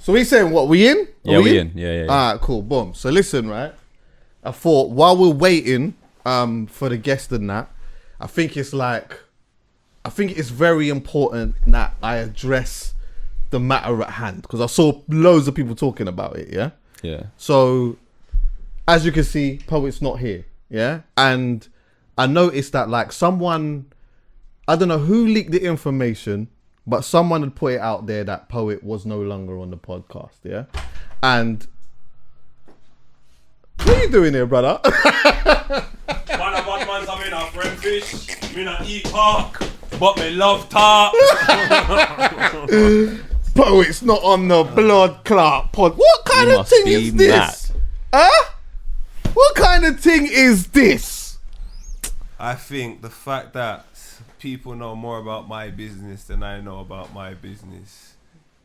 So we saying what? We in? We in. Yeah. Alright, cool. Boom. So listen, right? I thought while we're waiting for the guest and that, I think it's very important that I address the matter at hand because I saw loads of people talking about it. Yeah. Yeah. So as you can see, Poet's not here. Yeah. And I noticed that like someone, I don't know who leaked the information, but someone had put it out there that Poet was no longer on the podcast, yeah? And what are you doing here, brother? Man, I'm in a friend fish, me not eat park, but me love talk. Poet's not on the blood clot pod. What kind of thing is this? Huh? What kind of thing is this? I think the fact that people know more about my business than I know about my business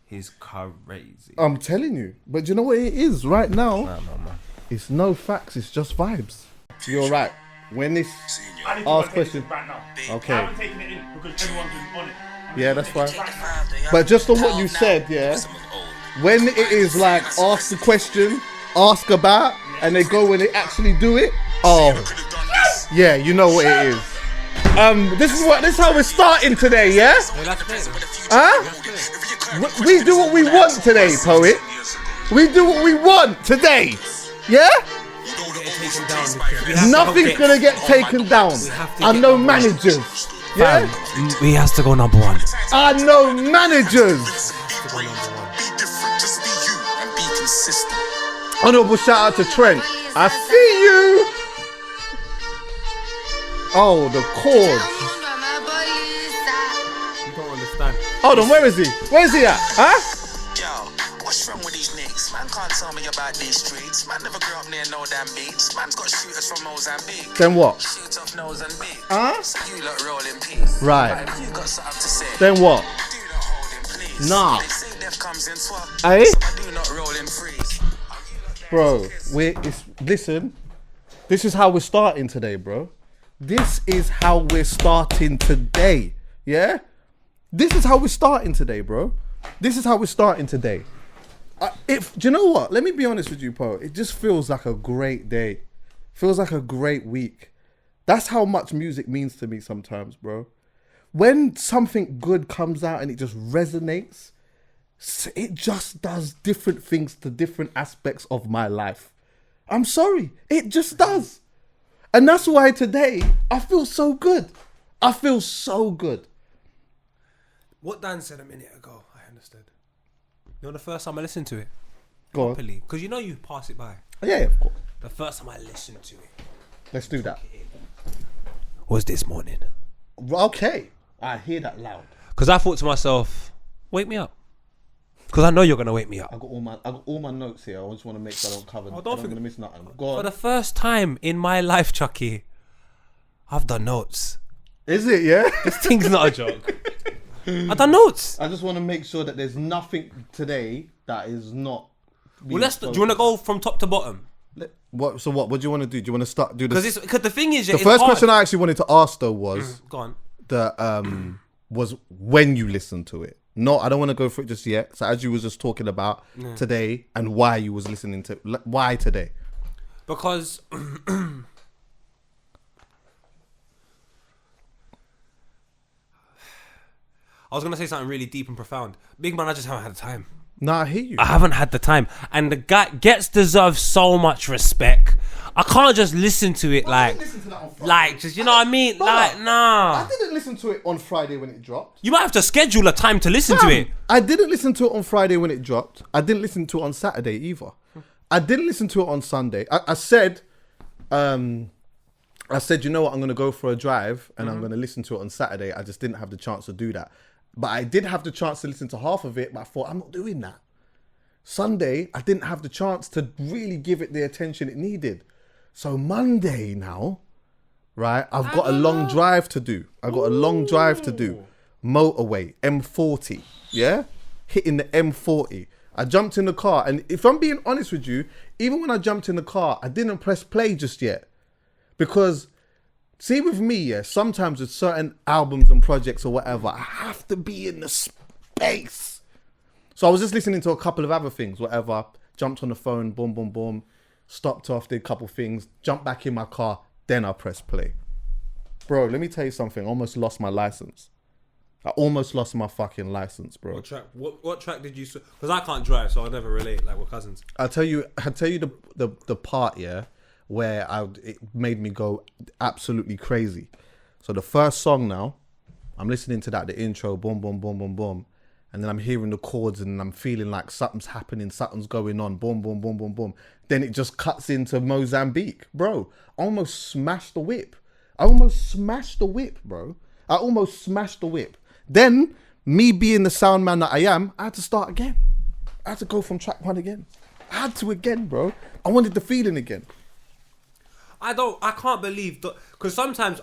is crazy. I'm telling you. But you know what it is right now? Nah, man. It's no facts, it's just vibes. You're right. When this ask question. Right now. Okay. I haven't taken it in because everyone's been on it. Yeah, that's fine. But just on what you said, yeah, when it is like ask the question, ask about, and they go when they actually do it, oh, yeah, you know what it is. This is how we're starting today, yeah? Huh? We do what we want today, Poet. We do what we want today, yeah? Nothing's gonna get taken down. I know managers. Yeah? We has to go number one. I know managers. Honorable shout out to Trent. I see you. Oh, the chords. You don't understand. Hold on, where is he? Where is he at? Huh? Yo, what's wrong with these niggas? Man can't tell me about these streets. Man never grew up near no damn beach. Man's got shooters from Mozambique. Then what? Shoot off nose and beak. Huh? So you lot roll in peace. Right. If you got something to say, Then what? do not hold in please. Nah. They say death comes in swap. Eh? So I do not roll in freeze. Bro, listen, this is how we're starting today, bro. This is how we're starting today, yeah? This is how we're starting today, bro. This is how we're starting today. Do you know what? Let me be honest with you, Poe. It just feels like a great day. Feels like a great week. That's how much music means to me sometimes, bro. When something good comes out and it just resonates, it just does different things to different aspects of my life. I'm sorry, it just does. And that's why today, I feel so good. I feel so good. What Dan said a minute ago, I understood. You know the first time I listened to it? Go on. Because you know you pass it by. Yeah, of course. The first time I listened to it Let's do that. was this morning. Okay, I hear that loud. Because I thought to myself, wake me up. Because I know you're going to wake me up. I got all my notes here. I just want to make sure I don't cover. Oh, I don't want to miss nothing. Go For on. the first time in my life, Chuckie, I've done notes. Is it? Yeah. This thing's not a joke. I've done notes. I just want to make sure that there's nothing today that is not. Well, do you want to go from top to bottom? What? So what? What do you want to do? Do you want to start do this? Because the thing is, The first question I actually wanted to ask though was go on. Was when you listened to it. No, I don't want to go through it just yet. So as you was just talking about today and why you was listening to why today. Because I was gonna say something really deep and profound. Big man, I just haven't had the time. Nah, I hear you. I haven't had the time, and the guy deserves so much respect. I can't just listen to it just you know what I mean. Like nah, I didn't listen to it on Friday when it dropped. you might have to schedule a time to listen to it. I didn't listen to it on Friday when it dropped. I didn't listen to it on Saturday either. I didn't listen to it on Sunday. I said, you know what? I'm gonna go for a drive and I'm gonna listen to it on Saturday. I just didn't have the chance to do that. But I did have the chance to listen to half of it, but I thought, I'm not doing that. Sunday, I didn't have the chance to really give it the attention it needed. So Monday now, right, I've got a long drive to do. Motorway, M40, yeah? Hitting the M40. I jumped in the car, and if I'm being honest with you, even when I jumped in the car, I didn't press play just yet. Because... see, with me, yeah, sometimes with certain albums and projects or whatever, I have to be in the space. So I was just listening to a couple of other things, whatever. Jumped on the phone, boom, boom, boom. Stopped off, did a couple things. Jumped back in my car. Then I pressed play. Bro, let me tell you something. I almost lost my license. I almost lost my fucking license, bro. What track did you? Because I can't drive, so I'll never relate. Like we're cousins. I'll tell you the part, yeah, where it made me go absolutely crazy. So the first song now, I'm listening to that, the intro, boom, boom, boom, boom, boom. And then I'm hearing the chords and I'm feeling like something's happening, something's going on, boom, boom, boom, boom, boom. Then it just cuts into Mozambique. Bro, I almost smashed the whip. bro. I almost smashed the whip. Then, me being the sound man that I am, I had to start again. I had to go from track 1 again. I had to again, bro. I wanted the feeling again. I can't believe that, because sometimes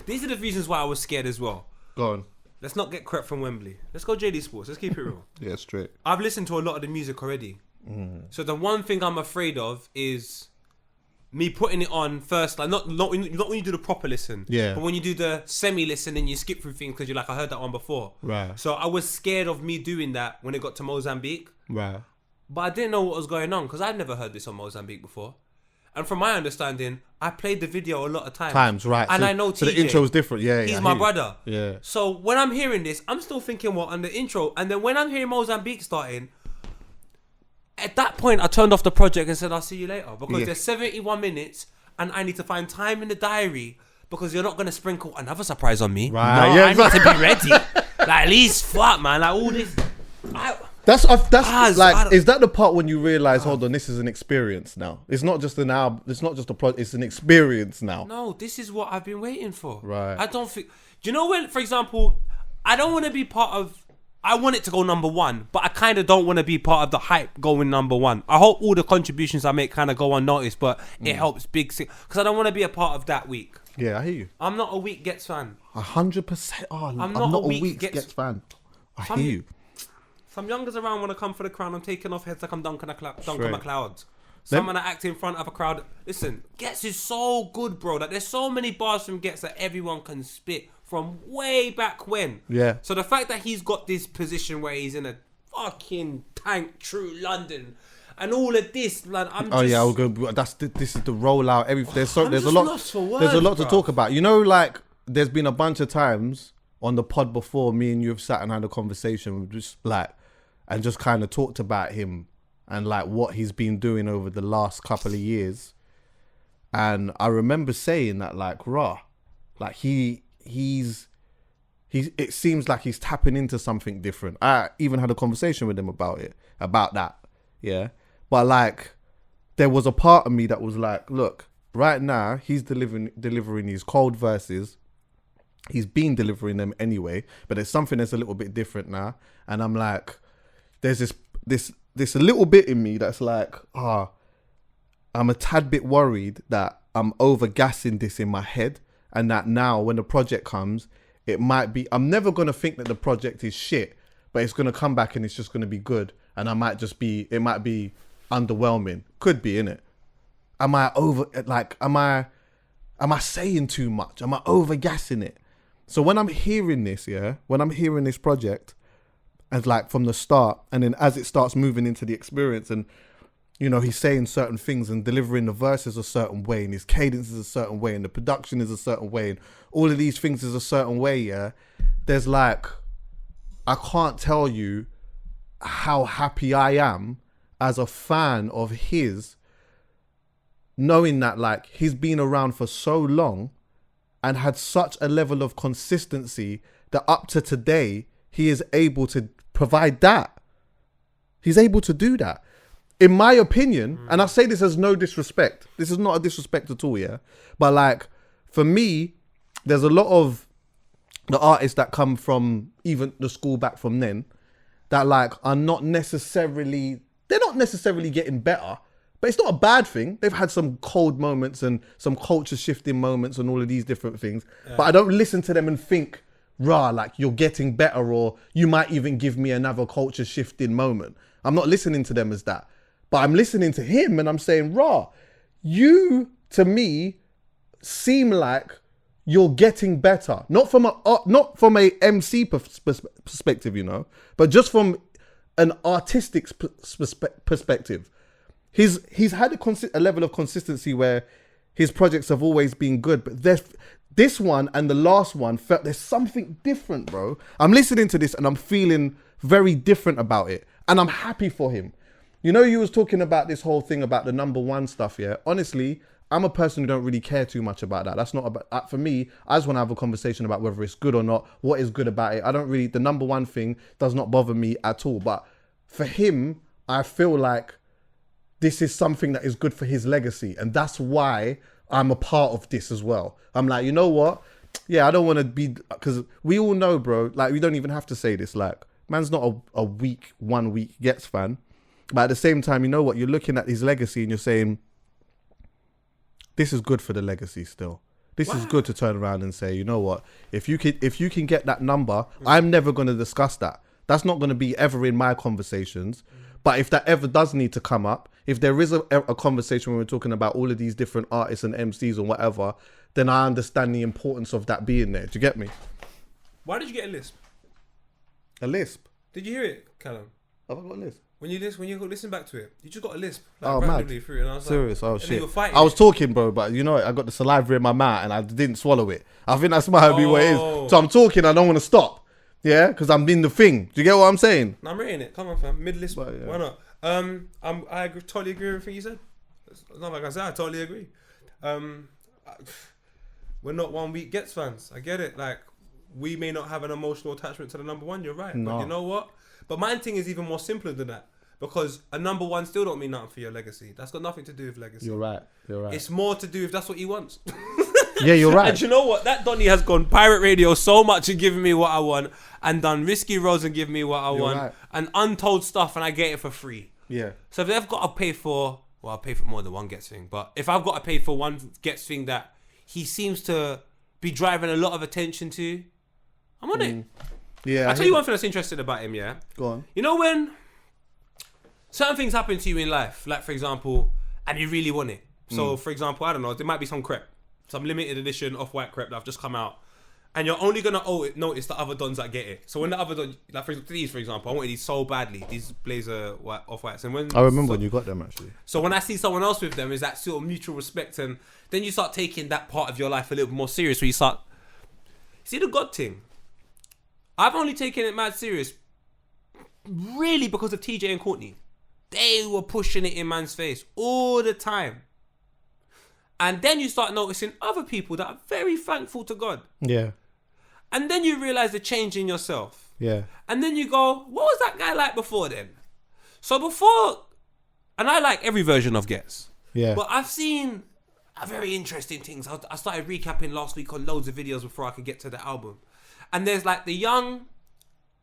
these are the reasons why I was scared as well. Go on. Let's not get crap from Wembley. Let's go JD Sports. Let's keep it real. Yeah, straight. I've listened to a lot of the music already. So the one thing I'm afraid of is me putting it on first, like not when you do the proper listen. Yeah. But when you do the semi-listen and you skip through things because you're like, I heard that one before. Right. So I was scared of me doing that when it got to Mozambique. Right. But I didn't know what was going on because I'd never heard this on Mozambique before. And from my understanding, I played the video a lot of times. Right. And so, I know so TJ. the intro was different. Yeah, He's I my hear you. brother. Yeah. So when I'm hearing this, I'm still thinking what on the intro. And then when I'm hearing Mozambique starting, at that point, I turned off the project and said, I'll see you later. Because there's 71 minutes and I need to find time in the diary because you're not going to sprinkle another surprise on me. Right. No, Yeah, I need to be ready. Like, at least, fuck, man. Like, all this... That's like, I is that the part when you realize, hold on, this is an experience now? It's not just an album, it's not just a project, it's an experience now. No, this is what I've been waiting for. Right. I don't think... Do you know when, for example, I don't want to be part of... I want it to go number 1, but I kind of don't want to be part of the hype going number 1. I hope all the contributions I make kind of go unnoticed, but it helps big... Because I don't want to be a part of that week. Yeah, I hear you. I'm not a weak Ghetts fan. 100%. Oh, I'm not not a a weak weak Ghetts- Ghetts fan. I Some- hear you. Some youngers around want to come for the crown. I'm taking off heads like I'm dunking Straight. my clouds. Some man act in front of a crowd. Listen, Ghetts is so good, bro. Like there's so many bars from Ghetts that everyone can spit from way back when. Yeah. So the fact that he's got this position where he's in a fucking tank through London and all of this, like I'm just... Oh yeah, I'll go. This is the rollout. There's a just lot. lost for There's a words, lot to bruv. talk about. You know, like there's been a bunch of times on the pod before me and you have sat and had a conversation, just like, and just kind of talked about him and like what he's been doing over the last couple of years. And I remember saying that, like, raw, like he's it seems like he's tapping into something different. I even had a conversation with him about that. Yeah. But like, there was a part of me that was like, look, right now he's delivering these cold verses. He's been delivering them anyway, but there's something that's a little bit different now. And I'm like, there's this little bit in me that's like, I'm a tad bit worried that I'm over gassing this in my head, and that now when the project comes, it might be, I'm never going to think that the project is shit, but it's going to come back and it's just going to be good. And it might be underwhelming. Could be, innit? Am I saying too much? Am I over gassing it? So when I'm hearing this, when I'm hearing this project, as like from the start, and then as it starts moving into the experience, and you know, he's saying certain things and delivering the verses a certain way, and his cadence is a certain way, and the production is a certain way, and all of these things is a certain way, there's like, I can't tell you how happy I am as a fan of his, knowing that like he's been around for so long and had such a level of consistency that up to today, he is able to provide that. He's able to do that. In my opinion, and I say this as no disrespect. This is not a disrespect at all, yeah? But like, for me, there's a lot of the artists that come from even the school back from then that like are not necessarily, they're not necessarily getting better, but it's not a bad thing. They've had some cold moments and some culture shifting moments and all of these different things. Yeah. But I don't listen to them and think, rah, like you're getting better, or you might even give me another culture shifting moment. I'm not listening to them as that. But I'm listening to him and I'm saying, rah, you to me seem like you're getting better. Not from a MC perspective, you know, but just from an artistic perspective. He's had a level of consistency where his projects have always been good, but this one and the last one felt there's something different, bro. I'm listening to this and I'm feeling very different about it, and I'm happy for him. You know, you was talking about this whole thing about the number one stuff, yeah? Honestly, I'm a person who don't really care too much about that. That's not about, for me, I just want to have a conversation about whether it's good or not, what is good about it. I don't really, the number one thing does not bother me at all. But for him, I feel like this is something that is good for his legacy. And that's why I'm a part of this as well. I'm like, you know what? Yeah, I don't want to be, because we all know, bro, like we don't even have to say this. Like, man's not a 1 week Ghetts fan. But at the same time, you know what? You're looking at his legacy and you're saying, this is good for the legacy still. This is good to turn around and say, you know what? If you can get that number, I'm never going to discuss that. That's not going to be ever in my conversations. But if that ever does need to come up, if there is a conversation when we're talking about all of these different artists and MCs or whatever, then I understand the importance of that being there. Do you get me? Why did you get a lisp? A lisp? Did you hear it, Callum? Have I got a lisp? When you listen back to it, you just got a lisp. Oh, randomly mad. through it, and I was Serious? like, Oh, and shit. then you were fighting I was it. talking, bro, but you know what? I got the saliva in my mouth and I didn't swallow it. I think that's might be what it Oh. is. So I'm talking, I don't want to stop. Yeah? Because I'm in the thing. Do you get what I'm saying? No, I'm reading it. Come on, fam. Mid lisp. But, yeah. Why not? I totally agree with everything you said. It's not like I said. I totally agree. We're not 1 week Ghetts fans. I get it. Like, we may not have an emotional attachment to the number one. You're right. No. But you know what? But my thing is even more simpler than that. Because a number one still don't mean nothing for your legacy. That's got nothing to do with legacy. You're right. It's more to do if that's what he wants. Yeah, you're right. And you know what? That Donny has gone pirate radio so much and given me what I want, and done risky roads and given me what I want, right. and untold stuff, and I get it for free. Yeah. So if they've got to pay for, well, I'll pay for more than one Ghetts thing. But if I've got to pay for one Ghetts thing that he seems to be driving a lot of attention to, I'm on it. Yeah. I'll tell you one thing that's interesting about him, yeah? Go on. You know when certain things happen to you in life, like for example, and you really want it. So for example, I don't know, there might be some crepe, some limited edition off-white crepe that have just come out, and you're only gonna notice the other dons that get it. So when the other don, like for example, I wanted these so badly, these blazer off-whites, and when I remember when you got them actually. so when I see someone else with them, is that sort of mutual respect, and then you start taking that part of your life a little bit more serious. Where you start, see the God thing. I've only taken it mad serious, really, because of TJ and Courtney. They were pushing it in man's face all the time. And then you start noticing other people that are very thankful to God. Yeah. And then you realize the change in yourself. Yeah. And then you go, what was that guy like before then? So before, and I like every version of Ghetts. Yeah. But I've seen very interesting things. I started recapping last week on loads of videos before I could get to the album. And there's like the young,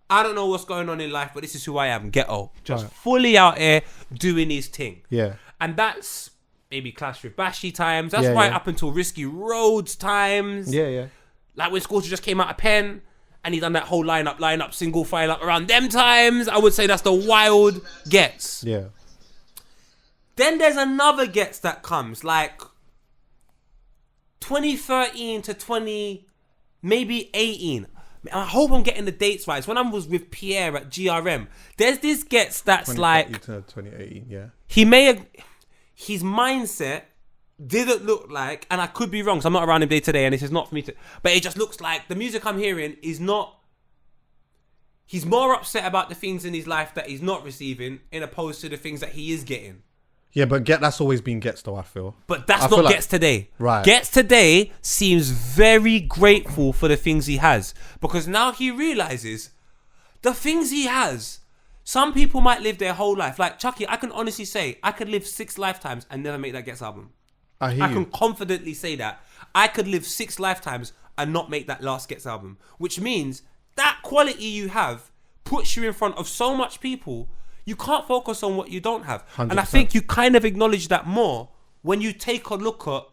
I don't know what's going on in life, but this is who I am, Ghetto. Just fully out here doing his thing. Yeah. And that's maybe Clash with Bashy times. That's Yeah, right yeah. up until Risky Roads times. Yeah, yeah. Like when Scorcher just came out of Pen and he done that whole line up, single file up around them times. I would say that's the wild Ghetts. Yeah. Then there's another Ghetts that comes, like 2013 to maybe 18. I hope I'm getting the dates right. It's when I was with Pierre at GRM. There's this Ghetts that's like 2018, yeah. he may have, his mindset didn't look like, and I could be wrong, so I'm not around him day to day, and this is not for me to, but it just looks like the music I'm hearing is not, he's more upset about the things in his life that he's not receiving in opposed to the things that he is getting. Yeah, but that's always been Ghetts though, I feel. But that's I feel not like- Ghetts today. Right. Ghetts today seems very grateful for the things he has, because now he realizes the things he has. Some people might live their whole life. Like Chuckie, I can honestly say I could live 6 lifetimes and never make that Ghetts album. I hear I you. can confidently say that. I could live 6 lifetimes and not make that last Ghetts album, which means that quality you have puts you in front of so much people. You can't focus on what you don't have. 100%. And I think you kind of acknowledge that more when you take a look at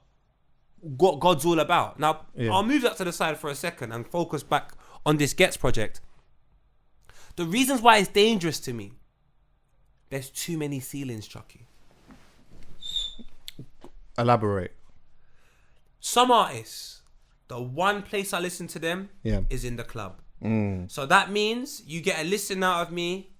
what God's all about. Now, Yeah. I'll move that to the side for a second and focus back on this Ghetts project. The reasons why it's dangerous to me, there's too many ceilings, Chuckie. Elaborate. Some artists, the one place I listen to them Yeah. is in the club. So that means you get a listen out of me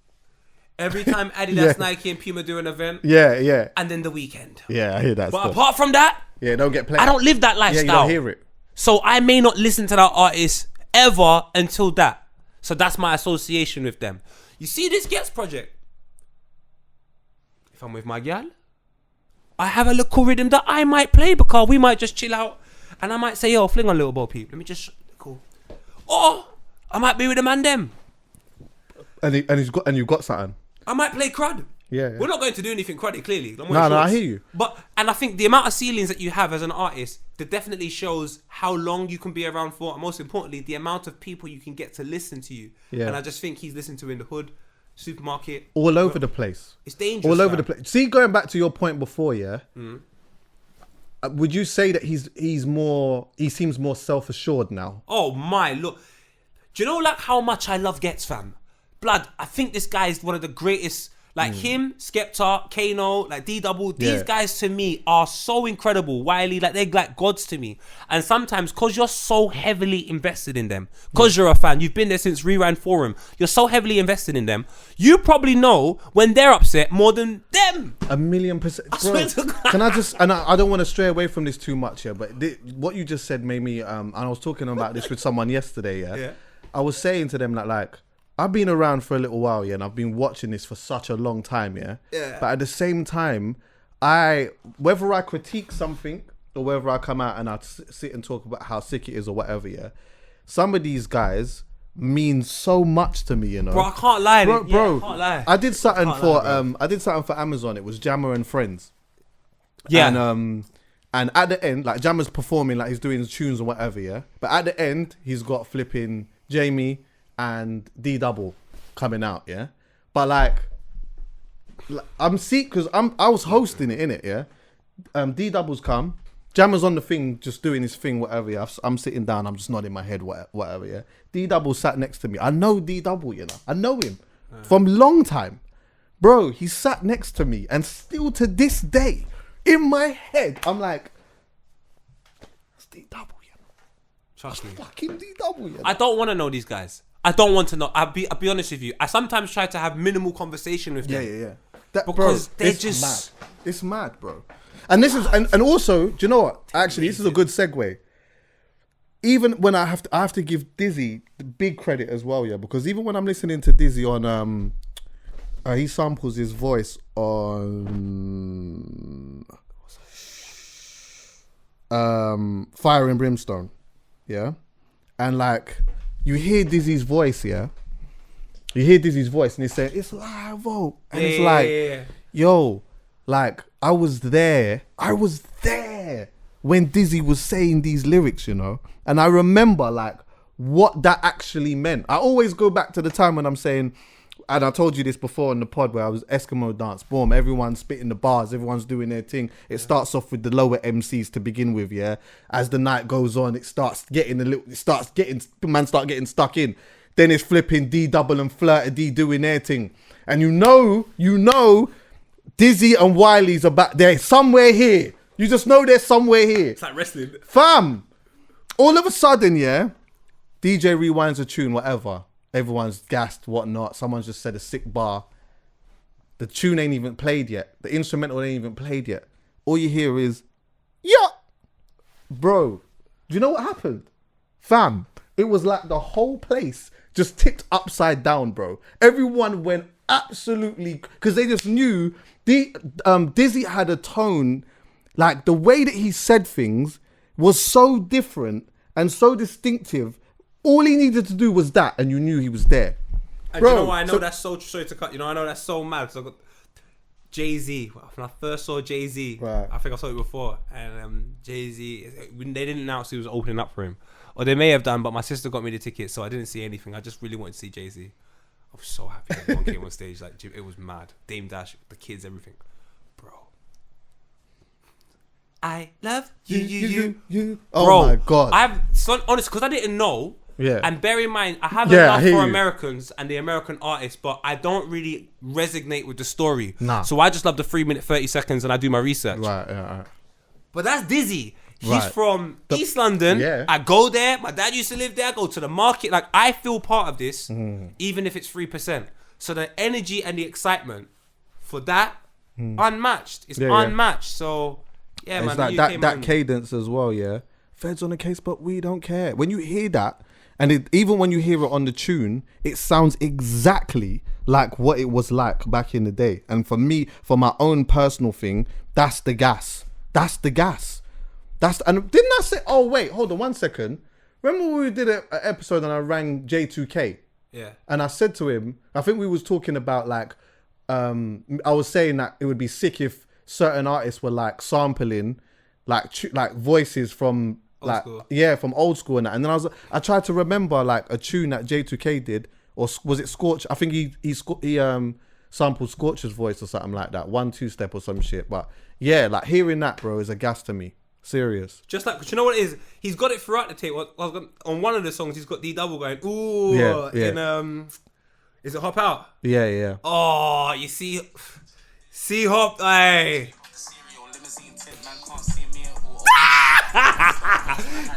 Every time Adidas, Nike, and Puma do an event. Yeah. And then the weekend. Yeah, I hear that But stuff. apart from that, Yeah, don't get played. I don't live that Yeah, lifestyle. you don't hear it. So I may not listen to that artist ever until that. So that's my association with them. You see this Ghetts project? If I'm with my gal, I have a little rhythm that I might play because we might just chill out and I might say, yo, fling on little Bo Peep. Let me just, cool. Or I might be with the man them. And you've got something. I might play crud. Yeah. We're not going to do anything cruddy, clearly. No, I hear you. And I think the amount of ceilings that you have as an artist, that definitely shows how long you can be around for, and most importantly, the amount of people you can get to listen to you. Yeah. And I just think he's listened to in the hood, supermarket. All over the place. It's dangerous. All over the place. See, going back to your point before, yeah. Would you say that he seems more self-assured now? Oh my, look. Do you know like how much I love Ghetts, fam? Blood, I think this guy is one of the greatest. Like him, Skepta, Kano, like D-Double, these guys to me are so incredible. Wiley, like they're like gods to me. And sometimes, because you're so heavily invested in them, because you're a fan, you've been there since Rewind Forum, you're so heavily invested in them, you probably know when they're upset more than them. 1,000,000%. Bro, swear to God. can I just, and I don't want to stray away from this too much, yeah, but what you just said made me, and I was talking about this with someone yesterday, yeah? I was saying to them that like, I've been around for a little while, yeah, and I've been watching this for such a long time, yeah? But at the same time, whether I critique something or whether I come out and I sit and talk about how sick it is or whatever, yeah, some of these guys mean so much to me, you know? Bro, I can't lie. Bro, I can't lie. I did something for Amazon. It was Jammer and Friends. Yeah. And at the end, like Jammer's performing, like he's doing his tunes or whatever, yeah? But at the end, he's got flipping Jamie and D-Double coming out, yeah? But like I'm sick because I was hosting it, innit, yeah? D-Double's come, Jammer's on the thing, just doing his thing, whatever, yeah? I'm sitting down, I'm just nodding my head, whatever, yeah? D-Double sat next to me. I know D-Double, you know? I know him from long time. Bro, he sat next to me and still to this day, in my head, I'm like, that's D-Double, you know? Trust me. Fucking D-Double, you know? I don't want to know these guys. I don't want to know. I'll be honest with you. I sometimes try to have minimal conversation with them. Yeah. Because they're it's just mad. It's mad, bro. And this is and also, do you know what? Actually, this is a good segue. Even when I have to give Dizzy the big credit as well, yeah. Because even when I'm listening to Dizzy on he samples his voice on Fire and Brimstone, yeah, and like. You hear Dizzy's voice, yeah? You hear Dizzy's voice and he's saying, it's live, oh. And it's like, yo, like, I was there when Dizzy was saying these lyrics, you know? And I remember, like, what that actually meant. I always go back to the time when I'm saying, and I told you this before in the pod where I was Eskimo dance, boom, everyone's spitting the bars, everyone's doing their thing. It starts off with the lower MCs to begin with, yeah. As the night goes on, man start getting stuck in. Then it's flipping D-Double and Flirty D doing their thing. And you know, Dizzy and Wiley's about there somewhere here. You just know they're somewhere here. It's like wrestling. Fam, all of a sudden, yeah, DJ rewinds a tune, whatever. Everyone's gassed, whatnot. Someone's just said a sick bar. The tune ain't even played yet. The instrumental ain't even played yet. All you hear is, yeah. Bro, do you know what happened? Fam, it was like the whole place just tipped upside down, bro. Everyone went absolutely, because they just knew Dizzy had a tone, like the way that he said things was so different and so distinctive. All he needed to do was that, and you knew he was there. And bro, you know what? I know that's so sorry to cut. You know, I know that's so mad because I got Jay-Z. When I first saw Jay-Z, right. I think I saw it before, and Jay-Z, they didn't announce he was opening up for him, or they may have done, but my sister got me the ticket, so I didn't see anything. I just really wanted to see Jay-Z. I was so happy that everyone came on stage. Like it was mad. Dame Dash, the kids, everything, bro. I love you. Oh bro, my God. I'm so honest because I didn't know. Yeah. And bear in mind, I have a love for Americans and the American artists, but I don't really resonate with the story. Nah. So I just love the 3 minute 30 seconds and I do my research. Right. But that's Dizzy. He's Right. from East London. Yeah. I go there. My dad used to live there. I go to the market. Like I feel part of this, even if it's 3%. So the energy and the excitement for that, unmatched. It's unmatched. So, yeah, It's man. like that cadence as well, yeah. Feds on the case, but we don't care. When you hear that, and even when you hear it on the tune, it sounds exactly like what it was like back in the day. And for me, for my own personal thing, that's the gas. That's the gas. And didn't I say, oh, wait, hold on 1 second. Remember when we did an episode and I rang J2K? Yeah. And I said to him, I think we was talking about like, I was saying that it would be sick if certain artists were like sampling like voices from like from old school and that. And then I tried to remember like a tune that J2K did, or was it Scorch? I think he sampled Scorch's voice or something like that, 1-2 step or some shit. But yeah, like hearing that, bro, is a gas to me. Serious. Just like, you know what it is? He's got it throughout the tape. On one of the songs, he's got D double going, ooh, in is it Hop Out? Yeah. Oh, you see Hop, hey.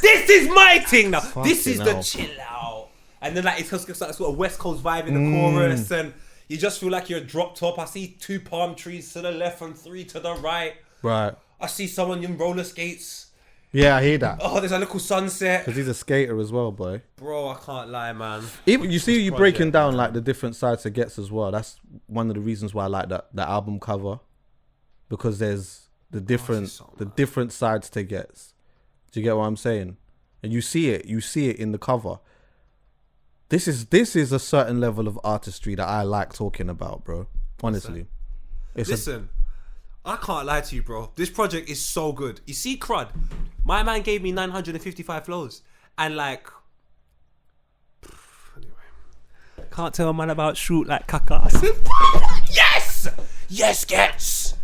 This is my thing now. This is the chill out. And then like it's got that sort of West Coast vibe in the chorus, and you just feel like you're dropped top. I see 2 palm trees to the left and 3 to the right. Right. I see someone in roller skates. Yeah, I hear that. Oh, there's a little sunset. Because he's a skater as well, boy. Bro, I can't lie, man. Even you see you breaking down like the different sides to Ghetts as well. That's one of the reasons why I like the album cover, because there's the different sides to Ghetts. Do you get what I'm saying? And you see it in the cover. This is a certain level of artistry that I like talking about, bro. Honestly. Listen, I can't lie to you, bro. This project is so good. You see, Crud, my man gave me 955 flows. And like, anyway, can't tell a man about shoot like caca. I said, yes! Yes, Ghetts!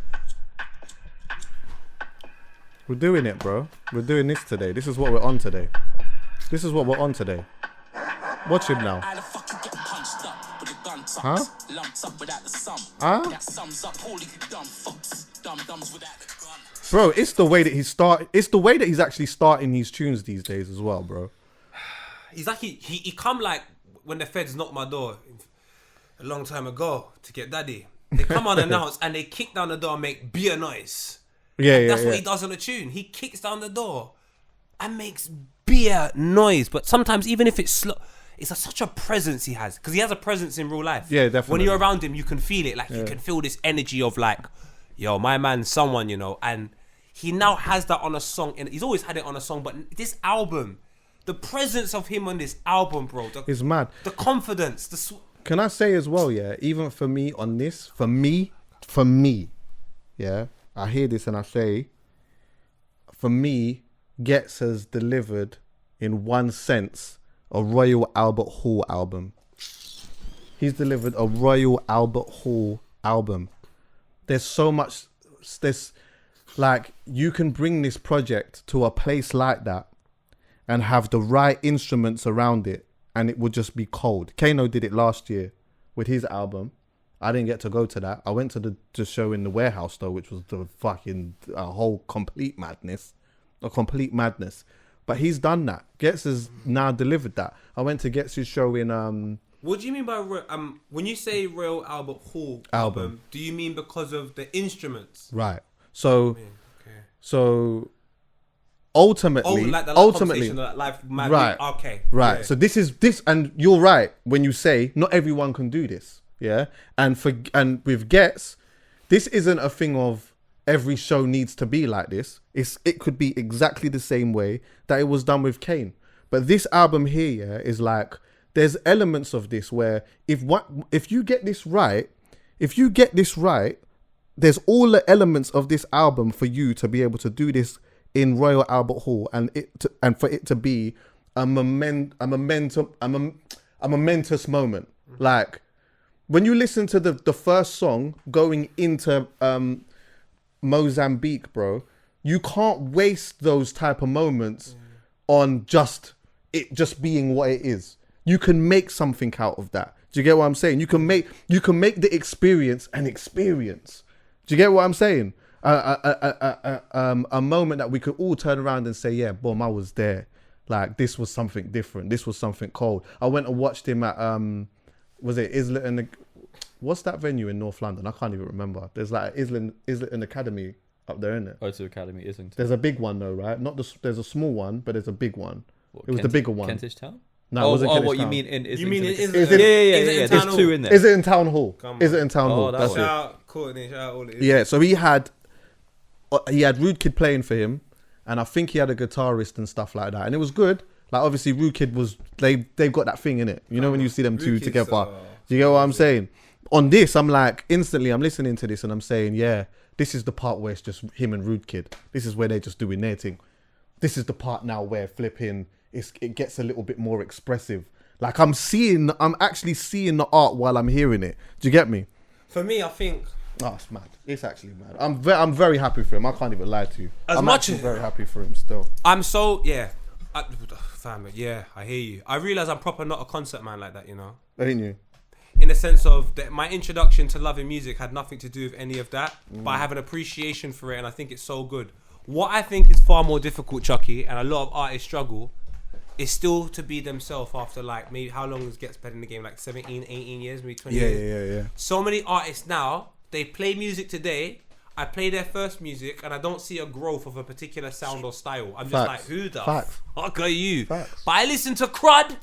We're doing it, bro. We're doing this today. This is what we're on today. Watch him now. Huh? Bro, it's the way that it's the way that he's actually starting these tunes these days as well, bro. He's like he come like when the feds knocked my door a long time ago to get daddy. They come unannounced and they kick down the door and make beer noise. That's what he does on the tune. He kicks down the door and makes beer noise. But sometimes even if it's slow, it's such a presence he has, because he has a presence in real life. Yeah, definitely. When you're around him, you can feel it. Like you can feel this energy of like, yo, my man's someone, you know. And he now has that on a song, and he's always had it on a song. But this album, the presence of him on this album, bro, is mad. The confidence, Can I say as well, yeah, even for me on this, for me, yeah, I hear this and I say, for me, Ghetts has delivered, in one sense, a Royal Albert Hall album. He's delivered a Royal Albert Hall album. There's so much, like, you can bring this project to a place like that and have the right instruments around it, and it would just be cold. Kano did it last year with his album. I didn't get to go to that. I went to the show in the Warehouse though, which was the fucking whole complete madness. But he's done that. Ghetts has now delivered that. I went to Ghetts' show in What do you mean by when you say Royal Albert Hall album? Do you mean because of the instruments? Right. So ultimately, life, right. Okay. Right. Yeah. So this, and you're right when you say not everyone can do this. Yeah. And with Ghetts, this isn't a thing of every show needs to be like this. It could be exactly the same way that it was done with Kane. But this album here, yeah, is like, there's elements of this where if you get this right, there's all the elements of this album for you to be able to do this in Royal Albert Hall, and for it to be a momentous moment. Like when you listen to the first song going into Mozambique, bro, you can't waste those type of moments on just being what it is. You can make something out of that. Do you get what I'm saying? You can make the experience an experience. Do you get what I'm saying? A moment that we could all turn around and say, yeah, boom, I was there. Like, this was something different. This was something cold. I went and watched him at was it Islet and the what's that venue in North London? I can't even remember. There's like Islington Academy up there, isn't it? O2 Academy, Islington. There's a big one though, right? Not the. There's a small one, but there's a big one. What, it was the bigger one. Kentish Town? No, it wasn't Kentish what Town. you mean in Islington? You mean in Is Islington? it- Yeah. Town There's two in there. Is it in Town Hall? Come on. Is it in Town Hall? that That's one. it. Shout out Courtney, shout out all it is. Yeah, so he had Rude Kid playing for him, and I think he had a guitarist and stuff like that, and it was good. Like obviously, Rude Kid was they've got that thing in it. You know when you see them two Rude Kid's, together. Do you get what I'm saying? On this, I'm like instantly, I'm listening to this and I'm saying, yeah, this is the part where it's just him and Rude Kid. This is where they're just doing their thing. This is the part now where flipping it gets a little bit more expressive. Like I'm actually seeing the art while I'm hearing it. Do you get me? For me, I think Oh, it's mad. It's actually mad. I'm very happy for him. I can't even lie to you. I'm actually very happy for him still. I'm so fam, yeah, I hear you. I realize I'm proper not a concert man like that, you know. Ain't you? In the sense of that, my introduction to loving music had nothing to do with any of that, but I have an appreciation for it, and I think it's so good. What I think is far more difficult, Chuckie, and a lot of artists struggle, is still to be themselves after like maybe how long gets better in the game, like 17, 18 years, maybe 20 years. Yeah. So many artists now, they play music today. I play their first music and I don't see a growth of a particular sound or style. I'm just like, who the fuck are you? Facts. But I listen to Crud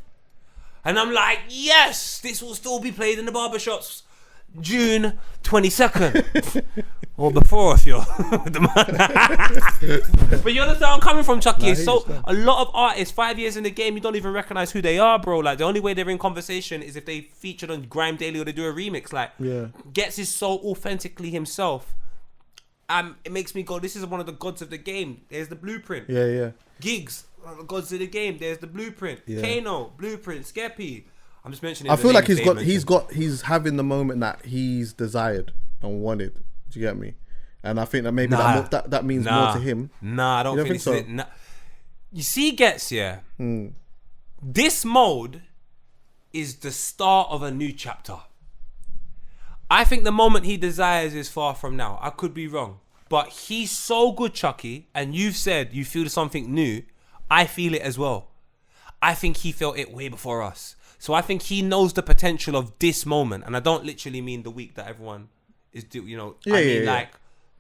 and I'm like, yes, this will still be played in the barbershops June 22nd. Or before if you're the man. But you understand where I'm coming from, Chuckie. Nah, So a lot of artists, 5 years in the game, you don't even recognize who they are, bro. Like the only way they're in conversation is if they featured on Grime Daily or they do a remix. Like Ghetts is so authentically himself. It makes me go, this is one of the gods of the game. There's the blueprint. Yeah. Gigs, one of the gods of the game. There's the blueprint. Yeah. Kano, blueprint, Skeppy. I'm just mentioning. I feel like he's having the moment that he's desired and wanted. Do you get me? And I think that maybe that means more to him. Nah, I don't think so. It. Nah. You see, Ghetts, yeah. This mode is the start of a new chapter. I think the moment he desires is far from now. I could be wrong. But he's so good, Chuckie, and you've said you feel something new. I feel it as well. I think he felt it way before us. So I think he knows the potential of this moment. And I don't literally mean the week that everyone is doing, you know. I mean like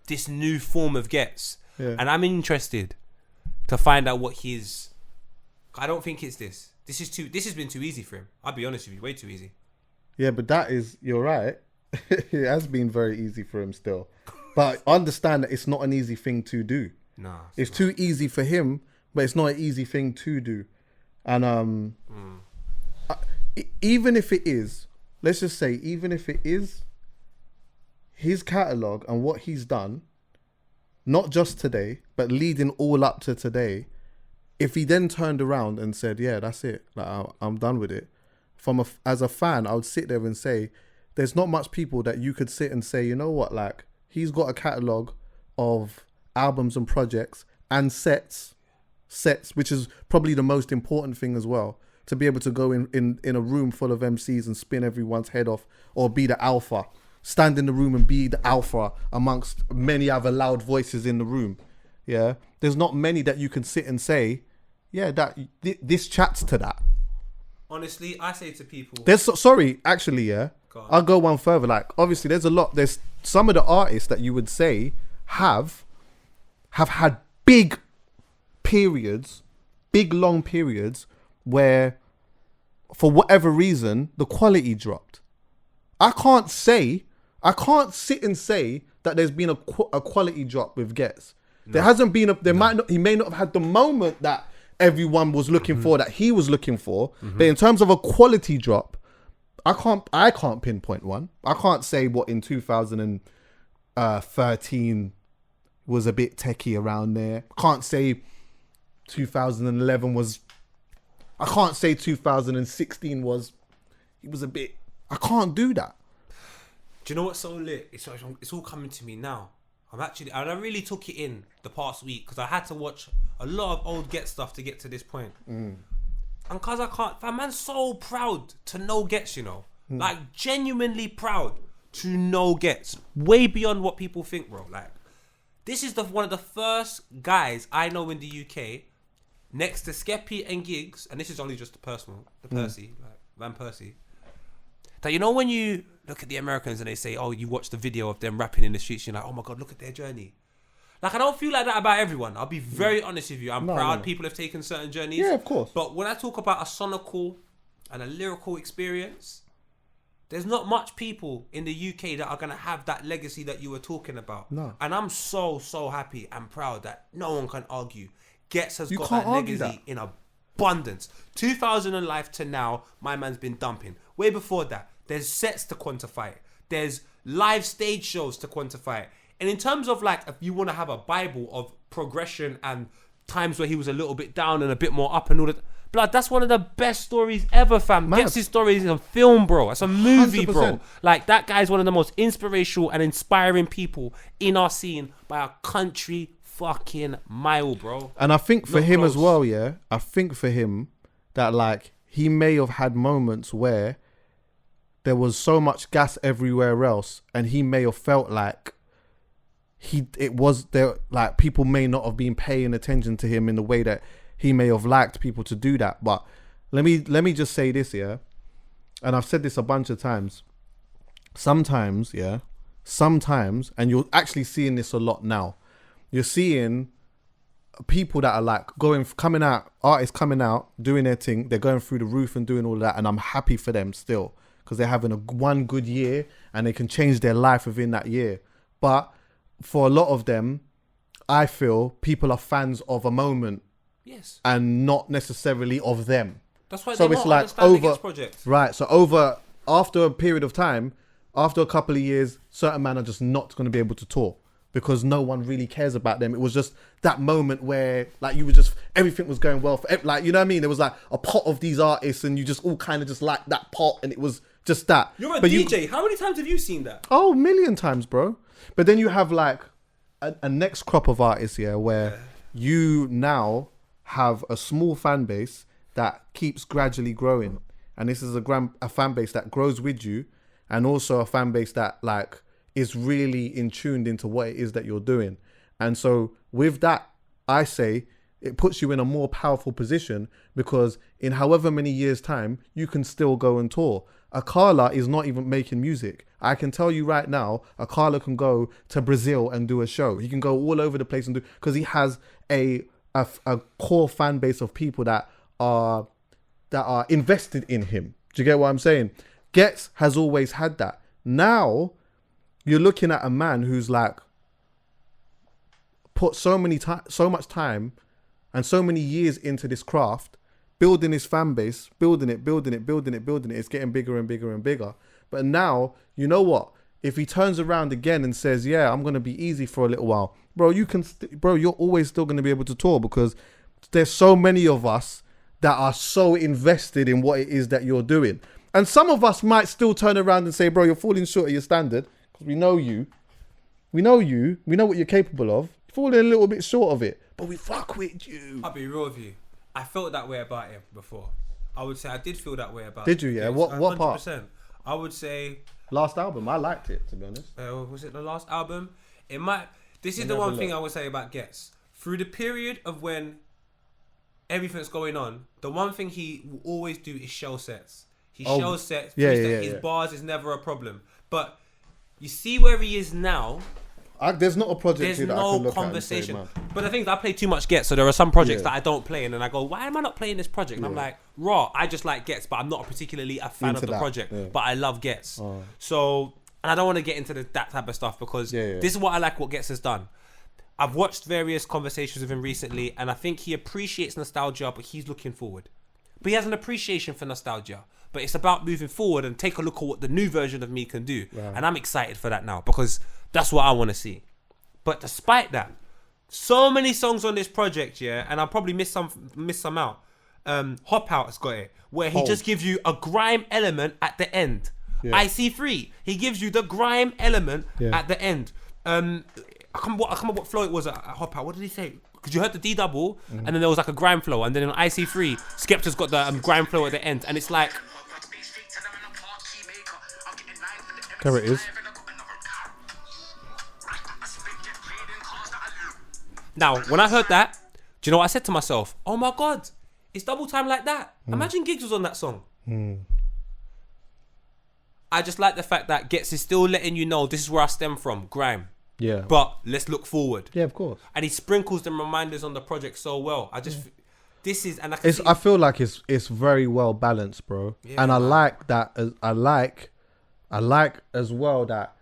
this new form of Ghetts. Yeah. And I'm interested to find out what his... I don't think it's this. This has been too easy for him. I'll be honest with you, way too easy. Yeah, but you're right. It has been very easy for him still. But I understand that it's not an easy thing to do. Nah. It's too easy for him, but it's not an easy thing to do. And even if it is, let's just say, even if it is his catalogue and what he's done, not just today, but leading all up to today, if he then turned around and said, yeah, that's it, like I'm done with it, as a fan, I would sit there and say, there's not much people that you could sit and say, you know what, like, he's got a catalogue of albums and projects and sets, which is probably the most important thing as well, to be able to go in a room full of MCs and spin everyone's head off, or be the alpha, stand in the room and be the alpha amongst many other loud voices in the room. Yeah, there's not many that you can sit and say, yeah, that this chats to that. Honestly, I say to people, I'll go one further. Like, obviously, there's some of the artists that you would say have had big long periods where, for whatever reason, the quality dropped. I can't sit and say that there's been a quality drop with Ghetts. No. There hasn't been he may not have had the moment that everyone was looking for, that he was looking for. But in terms of a quality drop, I can't pinpoint one. I can't say what in 2013 was a bit techie around there. I can't say 2011 was. I can't say 2016 was. It was a bit. I can't do that. Do you know what's so lit? It's all coming to me now. I really took it in the past week because I had to watch a lot of old Ghetts stuff to get to this point. And because man's so proud to know Ghetts, you know, like genuinely proud to know Ghetts, way beyond what people think, bro. Like, this is one of the first guys I know in the UK, next to Skeppy and Giggs, and this is only just the Percy, like Van Persie, That, you know, when you look at the Americans and they say, oh, you watch the video of them rapping in the streets, you're like, oh my God, look at their journey. Like, I don't feel like that about everyone. I'll be very honest with you. I'm proud people have taken certain journeys. Yeah, of course. But when I talk about a sonical and a lyrical experience, there's not much people in the UK that are going to have that legacy that you were talking about. No. And I'm so happy and proud that no one can argue. Ghetts has got can't that argue legacy that. in abundance. 2000 and life to now, my man's been dumping. Way before that, there's sets to quantify it. There's live stage shows to quantify it. And in terms of like, if you want to have a Bible of progression and times where he was a little bit down and a bit more up and all that, blood, that's one of the best stories ever, fam. Ghetts' story is a film, bro. It's a movie, 100%. bro. Like, that guy's one of the most inspirational and inspiring people in our scene by a country fucking mile, bro. And I think for Not him as close. well, yeah, I think for him that like he may have had moments where there was so much gas everywhere else, and he may have felt like it was there, like people may not have been paying attention to him in the way that he may have liked people to do that. But let me just say this, yeah, and I've said this a bunch of times. Sometimes, and you're actually seeing this a lot now. You're seeing people that are like coming out, artists coming out, doing their thing. They're going through the roof and doing all that, and I'm happy for them still because they're having one good year and they can change their life within that year. But for a lot of them, I feel people are fans of a moment, Yes. and not necessarily of them. That's why So they it's don't like understand the Ghetts project. Right. So after a period of time, after a couple of years, certain men are just not going to be able to tour because no one really cares about them. It was just that moment where like everything was going well for, like, you know what I mean? There was like a pot of these artists and you just all kind of just like that pot, and it was just that. You're a DJ. How many times have you seen that? Oh, a million times, bro. But then you have like a next crop of artists here where you now have a small fan base that keeps gradually growing. And this is a fan base that grows with you, and also a fan base that like is really in tuned into what it is that you're doing. And so with that, I say it puts you in a more powerful position because in however many years time, you can still go and tour. Akala is not even making music. I can tell you right now, Akala can go to Brazil and do a show. He can go all over the place and do, because he has a core fan base of people that are invested in him. Do you get what I'm saying? Ghetts has always had that. Now you're looking at a man who's like put so much time and so many years into this craft, building his fan base, building it. It's getting bigger and bigger and bigger. But now, you know what? If he turns around again and says, yeah, I'm going to be easy for a little while, bro, you're always still going to be able to tour because there's so many of us that are so invested in what it is that you're doing. And some of us might still turn around and say, bro, you're falling short of your standard because we know you. We know what you're capable of. You're falling a little bit short of it, but we fuck with you. I'll be real with you. I felt that way about him before. I would say I did feel that way about Did you, yeah? What 100%. part? I would say... Last album, I liked it, to be honest. Was it the last album? It might... This is the one thing I would say about Ghetts. Through the period of when everything's going on, the one thing he will always do is show sets. He shows sets. His bars is never a problem. But you see where he is now... There's not a project There's here that I no can look conversation. at and say, man. But the thing is, I play too much Ghetts, so there are some projects that I don't play in, and I go, why am I not playing this project? And I'm like, raw, I just like Ghetts, but I'm not particularly a fan of the project. Yeah. But I love Ghetts. So, and I don't want to get into that type of stuff because this is what I like what Ghetts has done. I've watched various conversations with him recently, and I think he appreciates nostalgia, but he's looking forward. But he has an appreciation for nostalgia. But it's about moving forward and take a look at what the new version of me can do. Right. And I'm excited for that now because that's what I want to see. But despite that, so many songs on this project, and I'll probably miss some out. Hop Out has got it, where he just gives you a grime element at the end. Yeah. IC3, he gives you the grime element at the end. I can't remember what flow it was at Hop Out. What did he say? Because you heard the D double, and then there was like a grime flow, and then on IC3, Skepta's got the grime flow at the end, and it's like. There it is. Now, when I heard that, do you know what I said to myself? Oh my God, it's double time like that. Imagine Giggs was on that song. I just like the fact that Ghetts is still letting you know this is where I stem from, grime. Yeah. But let's look forward. Yeah, of course. And he sprinkles them reminders on the project so well. This is, and I can see, I feel like it's very well balanced, bro. Yeah, and I man. like that. I like as well that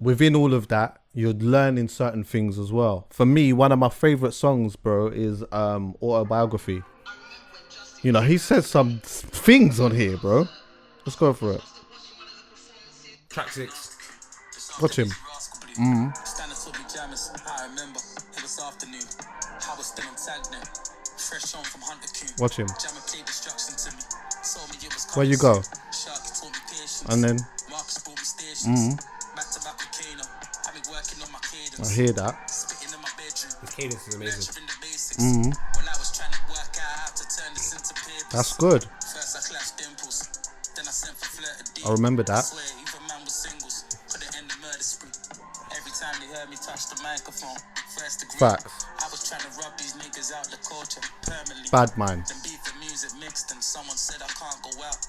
within all of that, you're learning certain things as well. For me, one of my favorite songs, bro, is Autobiography. You know, he says some things on here, bro. Let's go for it. track 6. Watch him. Standing to be jammers, I remember it was afternoon. I was still on tag then. Fresh on from Hunter Coon. Watch him. Jammer played destruction to me. Told me it was Where you go? Chuckie taught me patience. And then Marcus brought me stations. Back to back with Kano. Had me working on my cadence. I hear that. Spitting in my bedroom. His cadence is amazing. Nurturing the basics. When I was trying to work out how to turn this into papers. That's good. First I clashed dimples. Then I sent for flirted D. I remember that. Swear even man was singles. Could have ended murder spree. Every time they heard me touch the microphone. First degree. Facts. I was trying to rub these niggas out the culture permanently. Bad mind. Then beat the music mixed and someone said I can't go out.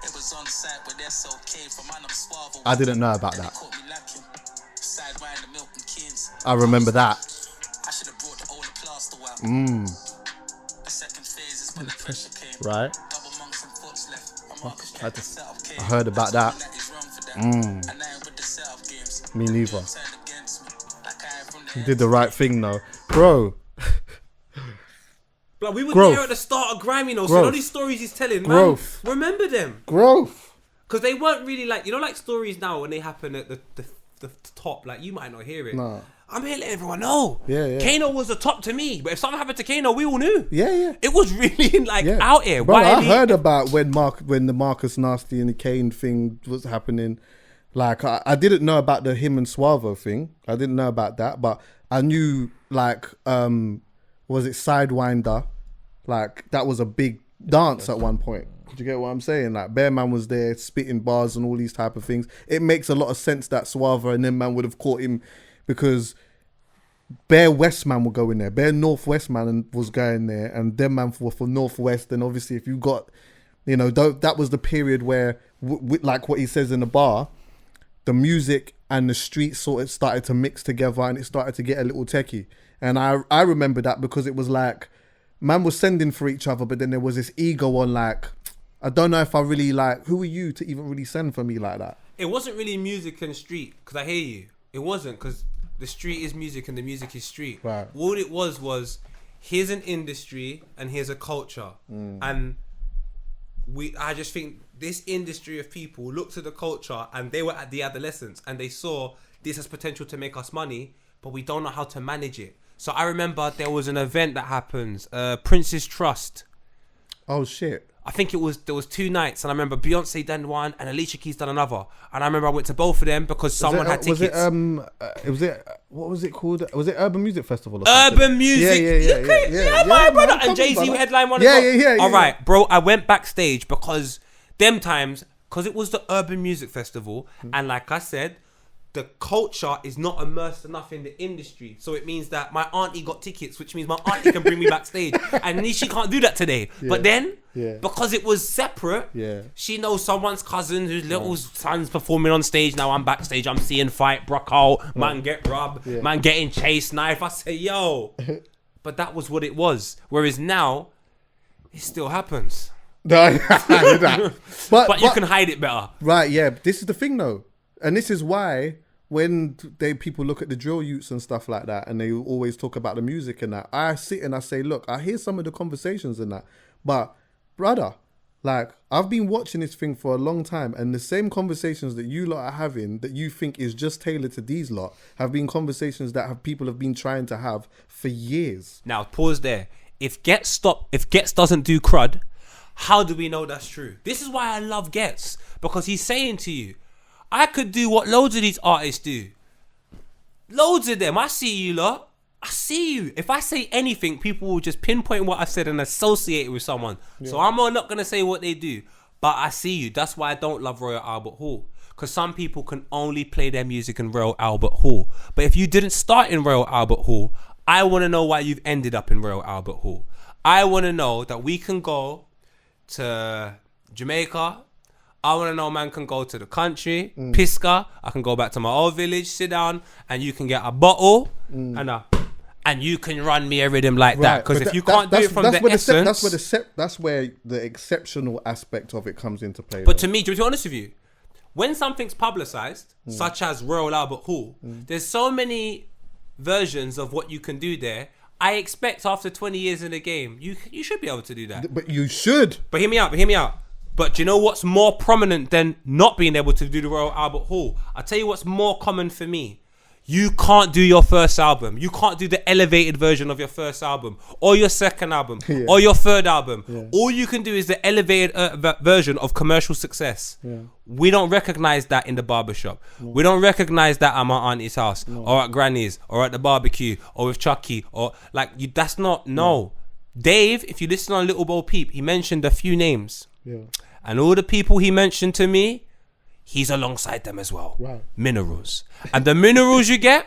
It was on site with SOK from man I'm suave. I didn't know about Then that. they caught me lacking. Sidewind the Milton Keynes. I remember that. I should have brought the older plaster out. The second phase is when the pressure came. Right. Double monks and foots left. I'm orchestrating setup came. I heard about that. That is wrong for that. And I ain't with the setup games. Me neither. Turned against me. Like I ain't from the You did the right thing though, bro. Like, we were Growth. there at the start of Grime, you know, so Growth. all these stories he's telling, Growth. man, remember them. Growth. Because they weren't really like, you know, like stories now when they happen at the top, like you might not hear it. Nah. I'm here letting everyone know. Yeah, yeah. Kano was the top to me, but if something happened to Kano, we all knew. Yeah, yeah. It was really like Yeah. out here. Bro, I Wiley- heard about when the Marcus Nasty and the Kane thing was happening. Like I didn't know about the him and Suavo thing. I didn't know about that, but I knew like was it Sidewinder? Like that was a big dance at one point. Do you get what I'm saying? Like Bear Man was there spitting bars and all these type of things. It makes a lot of sense that Suavo and them man would have caught him because Bear West man would go in there. Bear Northwest man was going there, and them man for Northwest. And obviously, if you got, you know, that was the period where, like what he says in the bar, the music and the street sort of started to mix together, and it started to get a little techie. And I remember that because it was like, man was sending for each other, but then there was this ego on like, I don't know if I really like, who are you to even really send for me like that? It wasn't really music and street, because I hear you. It wasn't, because the street is music and the music is street. Right. What it was here's an industry and here's a culture. And I just think this industry of people looked at the culture and they were at the adolescence and they saw this has potential to make us money, but we don't know how to manage it. So I remember there was an event that happens, Prince's Trust. Oh shit. I think there was 2 nights, and I remember Beyonce done one and Alicia Keys done another. And I remember I went to both of them because someone had tickets. What was it called? Was it Urban Music Festival? Or Urban something? Music. Yeah, my brother. man, come And Jay-Z on, brother. headline one. Yeah, as well. yeah. All right, bro. I went backstage because them times, because it was the Urban Music Festival, and like I said, the culture is not immersed enough in the industry. So it means that my auntie got tickets, which means my auntie can bring me backstage. And she can't do that today. But then, because it was separate, she knows someone's cousin whose little son's performing on stage. Now I'm backstage, I'm seeing fight, broke out, man get robbed, man getting chased, knife. I say, yo. But that was what it was. Whereas now, it still happens. But But you can hide it better. Right, yeah. This is the thing though. And this is why when people look at the drill youths and stuff like that, and they always talk about the music and that, I sit and I say, look, I hear some of the conversations and that, but brother, like I've been watching this thing for a long time, and the same conversations that you lot are having that you think is just tailored to these lot have been conversations that people have been trying to have for years. Now pause there. If Ghetts doesn't do crud, how do we know that's true? This is why I love Ghetts, because he's saying to you, I could do what loads of these artists do. Loads of them. I see you lot. I see you. If I say anything, people will just pinpoint what I said and associate it with someone. So I'm not going to say what they do. But I see you. That's why I don't love Royal Albert Hall. Because some people can only play their music in Royal Albert Hall. But if you didn't start in Royal Albert Hall, I want to know why you've ended up in Royal Albert Hall. I want to know that we can go to Jamaica. I want to know man can go to the country, Pisca. I can go back to my old village, sit down, and you can get a bottle and you can run me a rhythm like that. Because if you can't do it from the essence, that's where the exceptional aspect of it comes into play. But to me, to be honest with you, when something's publicized, such as Royal Albert Hall, there's so many versions of what you can do there. I expect after 20 years in the game, you should be able to do that. But you should. But hear me out. But do you know what's more prominent than not being able to do the Royal Albert Hall? I'll tell you what's more common for me. You can't do your first album. You can't do the elevated version of your first album or your second album or your third album. Yeah. All you can do is the elevated version of commercial success. Yeah. We don't recognize that in the barbershop. No. We don't recognize that at my auntie's house or at granny's or at the barbecue or with Chuckie or like you. That's not Dave, if you listen on Little Bo Peep, he mentioned a few names. Yeah. And all the people he mentioned to me, he's alongside them as well. Right. Minerals. And the minerals you get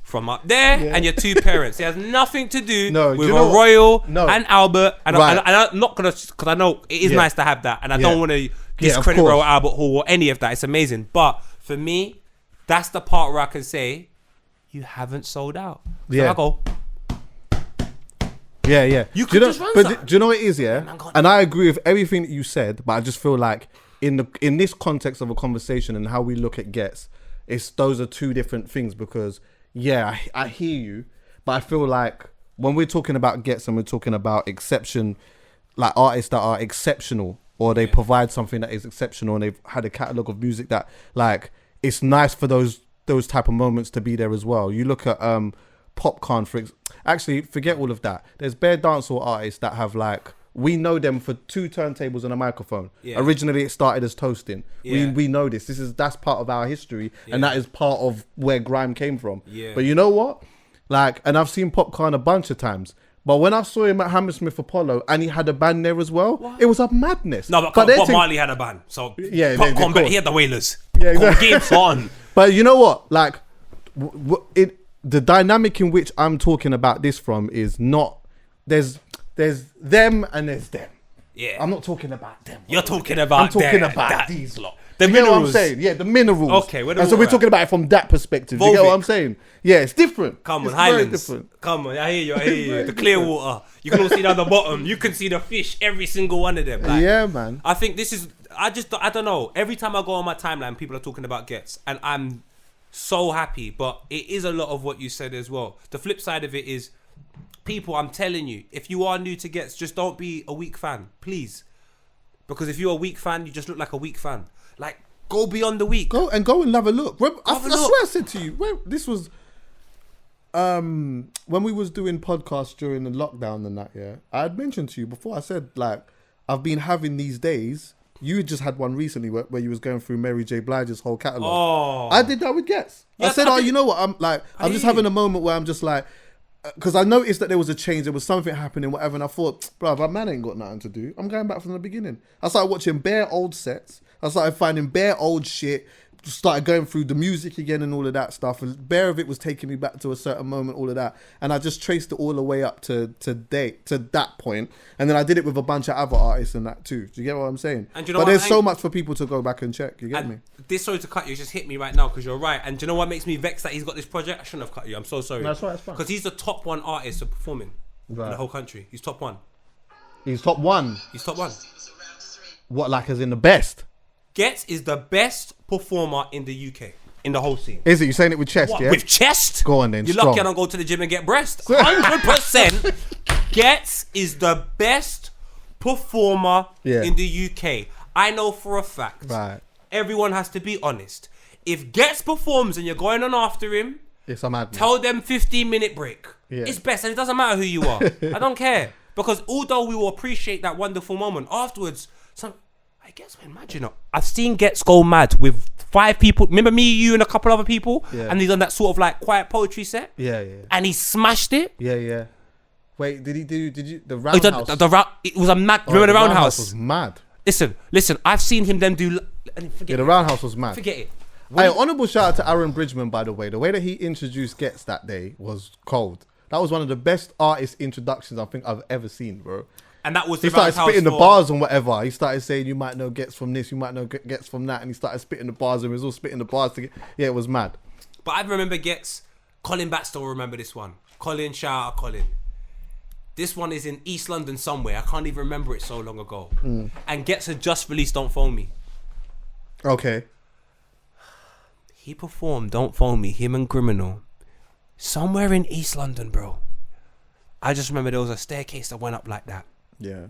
from up there and your two parents. It has nothing to do with a Royal and Albert. And, I'm not going to, because I know it is nice to have that. And I don't want to discredit Royal Albert Hall or any of that. It's amazing. But for me, that's the part where I can say, you haven't sold out. So I go, you could just run something. Do you know what it is, And I agree with everything that you said, but I just feel like in this context of a conversation and how we look at Ghetts, those are two different things because I hear you, but I feel like when we're talking about Ghetts and we're talking about exception, like artists that are exceptional or they provide something that is exceptional and they've had a catalogue of music that like it's nice for those type of moments to be there as well. You look at Popcorn, actually forget all of that. There's bare dancehall artists that have like, we know them for 2 turntables and a microphone. Yeah. Originally, it started as toasting. Yeah. We know this. That's part of our history, and that is part of where grime came from. Yeah. But you know what? Like, and I've seen Popcorn a bunch of times. But when I saw him at Hammersmith Apollo and he had a band there as well, it was a madness. No, but Bob Marley had a band, so Popcorn, but he had the Wailers. Yeah, exactly. Games on. But you know what? Like, the dynamic in which I'm talking about this from is not there's them and there's them. Yeah. I'm not talking about them. You're talking about I'm talking about these lot. The you minerals. Know what I'm saying? Yeah, the minerals. Okay, and so we're talking about it from that perspective. You get what I'm saying? Yeah, it's different. Come on, it's Highlands. Very different. Come on, I hear you. The clear water. You can all see down the bottom. You can see the fish, every single one of them. Like, yeah, man. I think this is, I don't know. Every time I go on my timeline, people are talking about Ghetts and I'm so happy, but it is a lot of what you said as well. The flip side of it is, people, I'm telling you, if you are new to Ghetts, just don't be a weak fan, please. Because if you're a weak fan, you just look like a weak fan. Like, go beyond the weak. Go and have a look. I swear I said to you, this was when we was doing podcasts during the lockdown and that, I had mentioned to you before, I said, like, I've been having these days. You just had one recently where you was going through Mary J. Blige's whole catalogue. Oh. I did that with Ghetts. I said, you know what? I'm just having a moment where I'm just like, because I noticed that there was a change, there was something happening, whatever, and I thought, bro, that man ain't got nothing to do. I'm going back from the beginning. I started watching bare old sets. I started finding bare old shit. Started going through the music again and all of that stuff. And bare of it was taking me back to a certain moment, all of that. And I just traced it all the way up to that point. And then I did it with a bunch of other artists and that too. Do you get what I'm saying? And you know, but there's so much for people to go back and check. You get me? This, sorry to cut you, just hit me right now because you're right. And do you know what makes me vexed that he's got this project? I shouldn't have cut you. I'm so sorry. No, that's right, that's fine. Because he's the top 1 artist of performing in the whole country. He's top 1. He's top 1? He's top 1. What, like as in the best? Ghetts is the best performer in the UK, in the whole scene. Is it? You saying it with chest, yeah? With chest? Go on then. You're lucky I don't go to the gym and get breast. 100%. Ghetts is the best performer in the UK. I know for a fact. Right. Everyone has to be honest. If Ghetts performs and you're going on after him, it's a madness. Tell them 15-minute break. Yeah. It's best, and it doesn't matter who you are. I don't care. Because although we will appreciate that wonderful moment, afterwards, I guess imagine I've seen Ghetts go mad with 5 people. Remember me, you, and a couple other people, and he's done that sort of like quiet poetry set. Yeah. And he smashed it. Yeah. Wait, did you the Roundhouse? It was a mad. Remember the Roundhouse? Was mad. Listen. I've seen him then do. The Roundhouse was mad. Forget it. Hey, honourable shout out to Aaron Bridgman, by the way. The way that he introduced Ghetts that day was cold. That was one of the best artist introductions I think I've ever seen, bro. And that was he the started roundhouse spitting the for- bars and whatever. He started saying, "You might know gets from this, you might know gets from that," and he started spitting the bars, and he was all spitting the bars together. Yeah, it was mad. But I remember Ghetts. Colin Batstall remember this one. Colin, shout out Colin. This one is in East London somewhere. I can't even remember it so long ago. And Ghetts had just released Don't Phone Me. Okay. He performed Don't Phone Me, him and Criminal, somewhere in East London, bro. I just remember there was a staircase that went up like that. Yeah.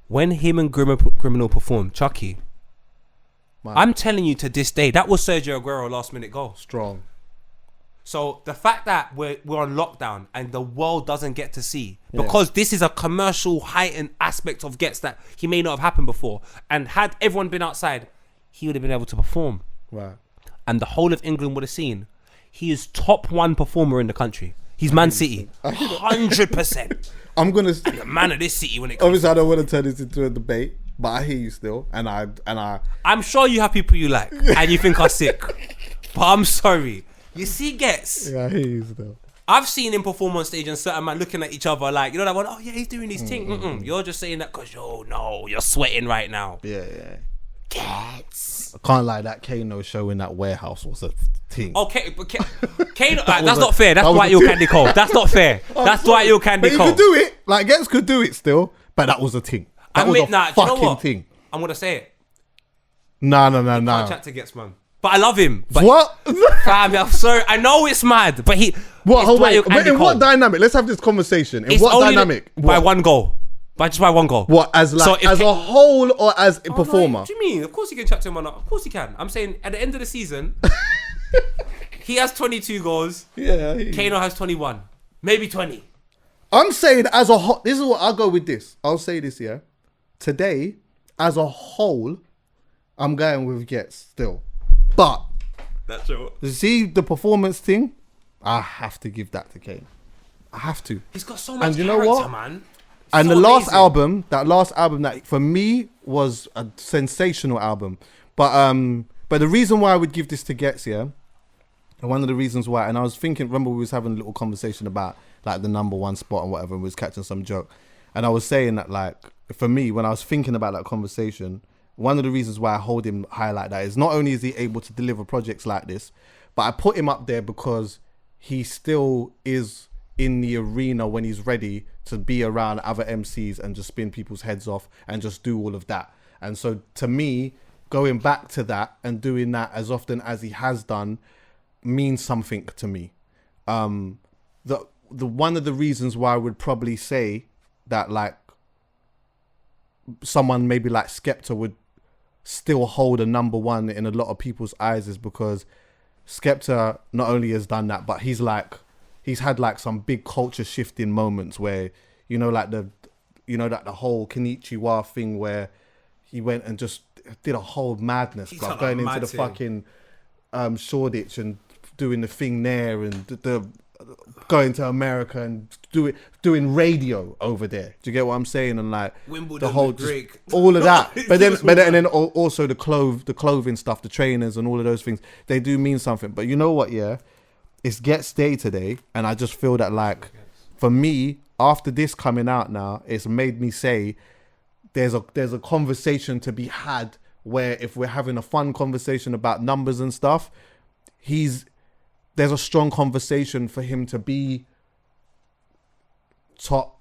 When him and Criminal performed, Chuckie, Man. I'm telling you to this day, that was Sergio Aguero last minute goal. Strong. So the fact that we're on lockdown and the world doesn't get to see, because this is a commercial heightened aspect of Ghetts that he may not have happened before, and had everyone been outside, he would have been able to perform. Right. And the whole of England would have seen he is top one performer in the country. He's Man City, 100%. I'm gonna. The man of this city when it comes. Obviously, I don't want to turn this into a debate, but I hear you still, and I. I'm sure you have people you like and you think are sick, but I'm sorry. You see, Ghetts. Yeah, I hear you still. I've seen him perform on stage and certain man looking at each other like, you know that one. Oh yeah, he's doing his thing. You're just saying that because you're sweating right now. Yeah, yeah. Ghetts. I can't lie. That Kano show in that warehouse was a thing. Okay, but Kano, that's was not fair. That's that was Dwight a Hill thing. Candy Cole. That's not fair. That's Dwight Hill Candy But Cole. he could do it. Like Ghetts could do it still, but that was a thing. That was a do you know fucking what? thing. I'm gonna say it. No. Can't chat to Ghetts, man. But I love him. But What? Fam, I'm sorry. I know it's mad, but he. What? it's Hold Dwight Hill wait. But Candy in what Cole. dynamic? Let's have this conversation. In It's what only dynamic? by What? one goal. Just by one goal. What? As like So if as a whole or as a Oh, no, performer? what do you mean? Of course you can chat to him or not. Of course you can. I'm saying at the end of the season, he has 22 goals. Yeah. I hear you. Kano has 21. Maybe 20. I'm saying as a whole. This is what I'll go with. This. I'll say this. Yeah. Today, as a whole, I'm going with Ghetts still, but That's true. you see the performance thing. I have to give that to Kane. I have to. He's got so much And you know character, what? man. And So the last amazing. album, that for me was a sensational album. But the reason why I would give this to Ghetts, yeah, and one of the reasons why, and I was thinking, remember we was having a little conversation about like the number one spot and whatever, and we was catching some joke, and I was saying that like for me, when I was thinking about that conversation, one of the reasons why I hold him high like that is not only is he able to deliver projects like this, but I put him up there because he still is in the arena when he's ready to be around other MCs and just spin people's heads off and just do all of that. And so to me, going back to that and doing that as often as he has done means something to me. The one of the reasons why I would probably say that like someone maybe like Skepta would still hold a number one in a lot of people's eyes is because Skepta not only has done that, but he's had like some big culture shifting moments where, like the whole Konnichiwa thing where he went and just did a whole madness, He's like done a going into mad the thing. fucking Shoreditch and doing the thing there and the going to America and doing radio over there. Do you get what I'm saying? And like Wimbledon the whole with Drake. all of that. But then Just all and then also the clothing stuff, the trainers and all of those things, they do mean something. But you know what? Yeah, it's Ghetts Day today, and I just feel that like for me, after this coming out now, it's made me say there's a conversation to be had where if we're having a fun conversation about numbers and stuff, there's a strong conversation for him to be top.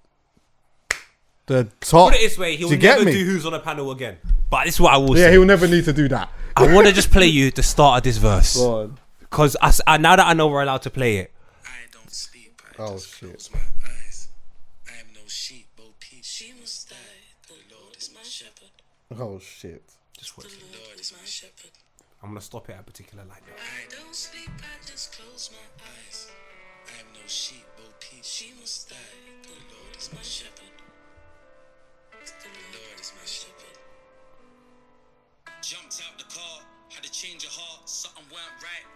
The top. Put it this way, he'll Do you get never me? do Who's on a Panel again. But this is what I will Yeah, say. he'll never need to do that. I want to just play you the start of this verse. Go on. Because now that I know we're allowed to play it. I don't sleep, I Oh, just shit. close my eyes. I am no sheep, Bo Peep. She must die. The Lord is my shepherd. Oh shit. Just watch The it. Lord is my shepherd. I'm going to stop it at a particular line. I don't sleep, I just close my eyes. I am no sheep, Bo Peep. She must die. The Lord is my shepherd. The Lord is my shepherd. Jumped out the car, had to change of heart, something went right.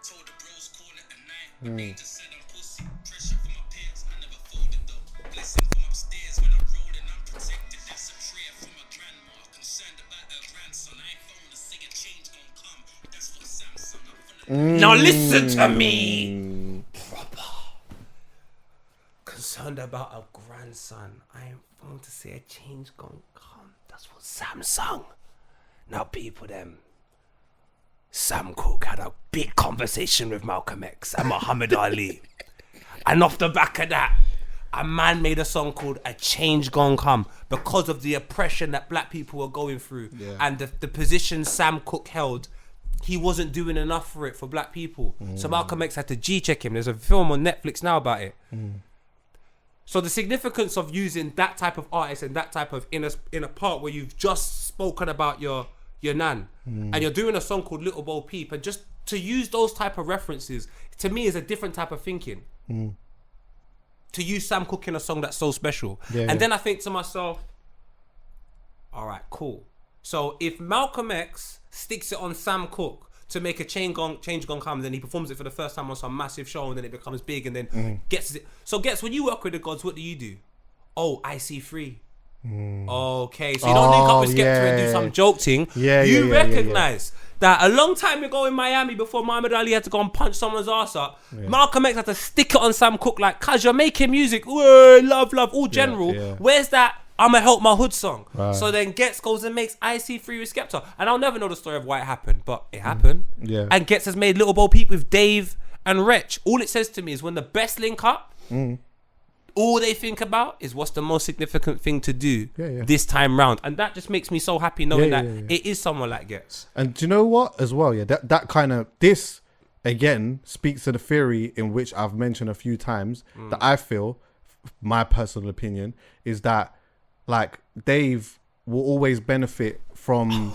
Told the bros call it a night. But they just said I'm pussy. Pressure from my peers, I never folded though. Blessing from upstairs when I'm rolling, I'm protected. That's a prayer from my grandma. Concerned about her grandson. I ain't phone to see a change gon' come. That's what Samsung. I'm finna Now listen to me. Proper. Concerned about a grandson. I ain't want to say a change gonna come. That's what Sam sung. Now people them. Sam Cooke had a big conversation with Malcolm X and Muhammad Ali. And off the back of that, a man made a song called A Change Gone Come because of the oppression that black people were going through. And the position Sam Cooke held, he wasn't doing enough for it for black people. So Malcolm X had to G-check him. There's a film on Netflix now about it. So the significance of using that type of artist and that type of in a part where you've just spoken about your nan and you're doing a song called Little Bo Peep, and just to use those type of references to me is a different type of thinking. To use Sam Cooke in a song that's so special. Then I think to myself, all right, cool. So if Malcolm X sticks it on Sam Cooke to make a change gone come, then he performs it for the first time on some massive show, and then it becomes big, and then gets it. So Ghetts, when you work with the gods, what do? Oh, I see free. Okay, so you don't link up with Skepta and do some joke thing. You recognize that a long time ago in Miami, before Muhammad Ali had to go and punch someone's ass up, Malcolm X had to stick it on Sam Cooke like, cuz you're making music, love, all general. Where's that I'ma help my hood song? So then Ghetts goes and makes I See Free with Skepta. And I'll never know the story of why it happened, but it happened. And Ghetts has made Little Bo Peep with Dave and Wretch. All it says to me is when the best link up, all they think about is what's the most significant thing to do this time round. And that just makes me so happy knowing that it is someone like Ghetts. And do you know what as well? That kind of, this again speaks to the theory in which I've mentioned a few times that I feel, my personal opinion, is that like Dave will always benefit from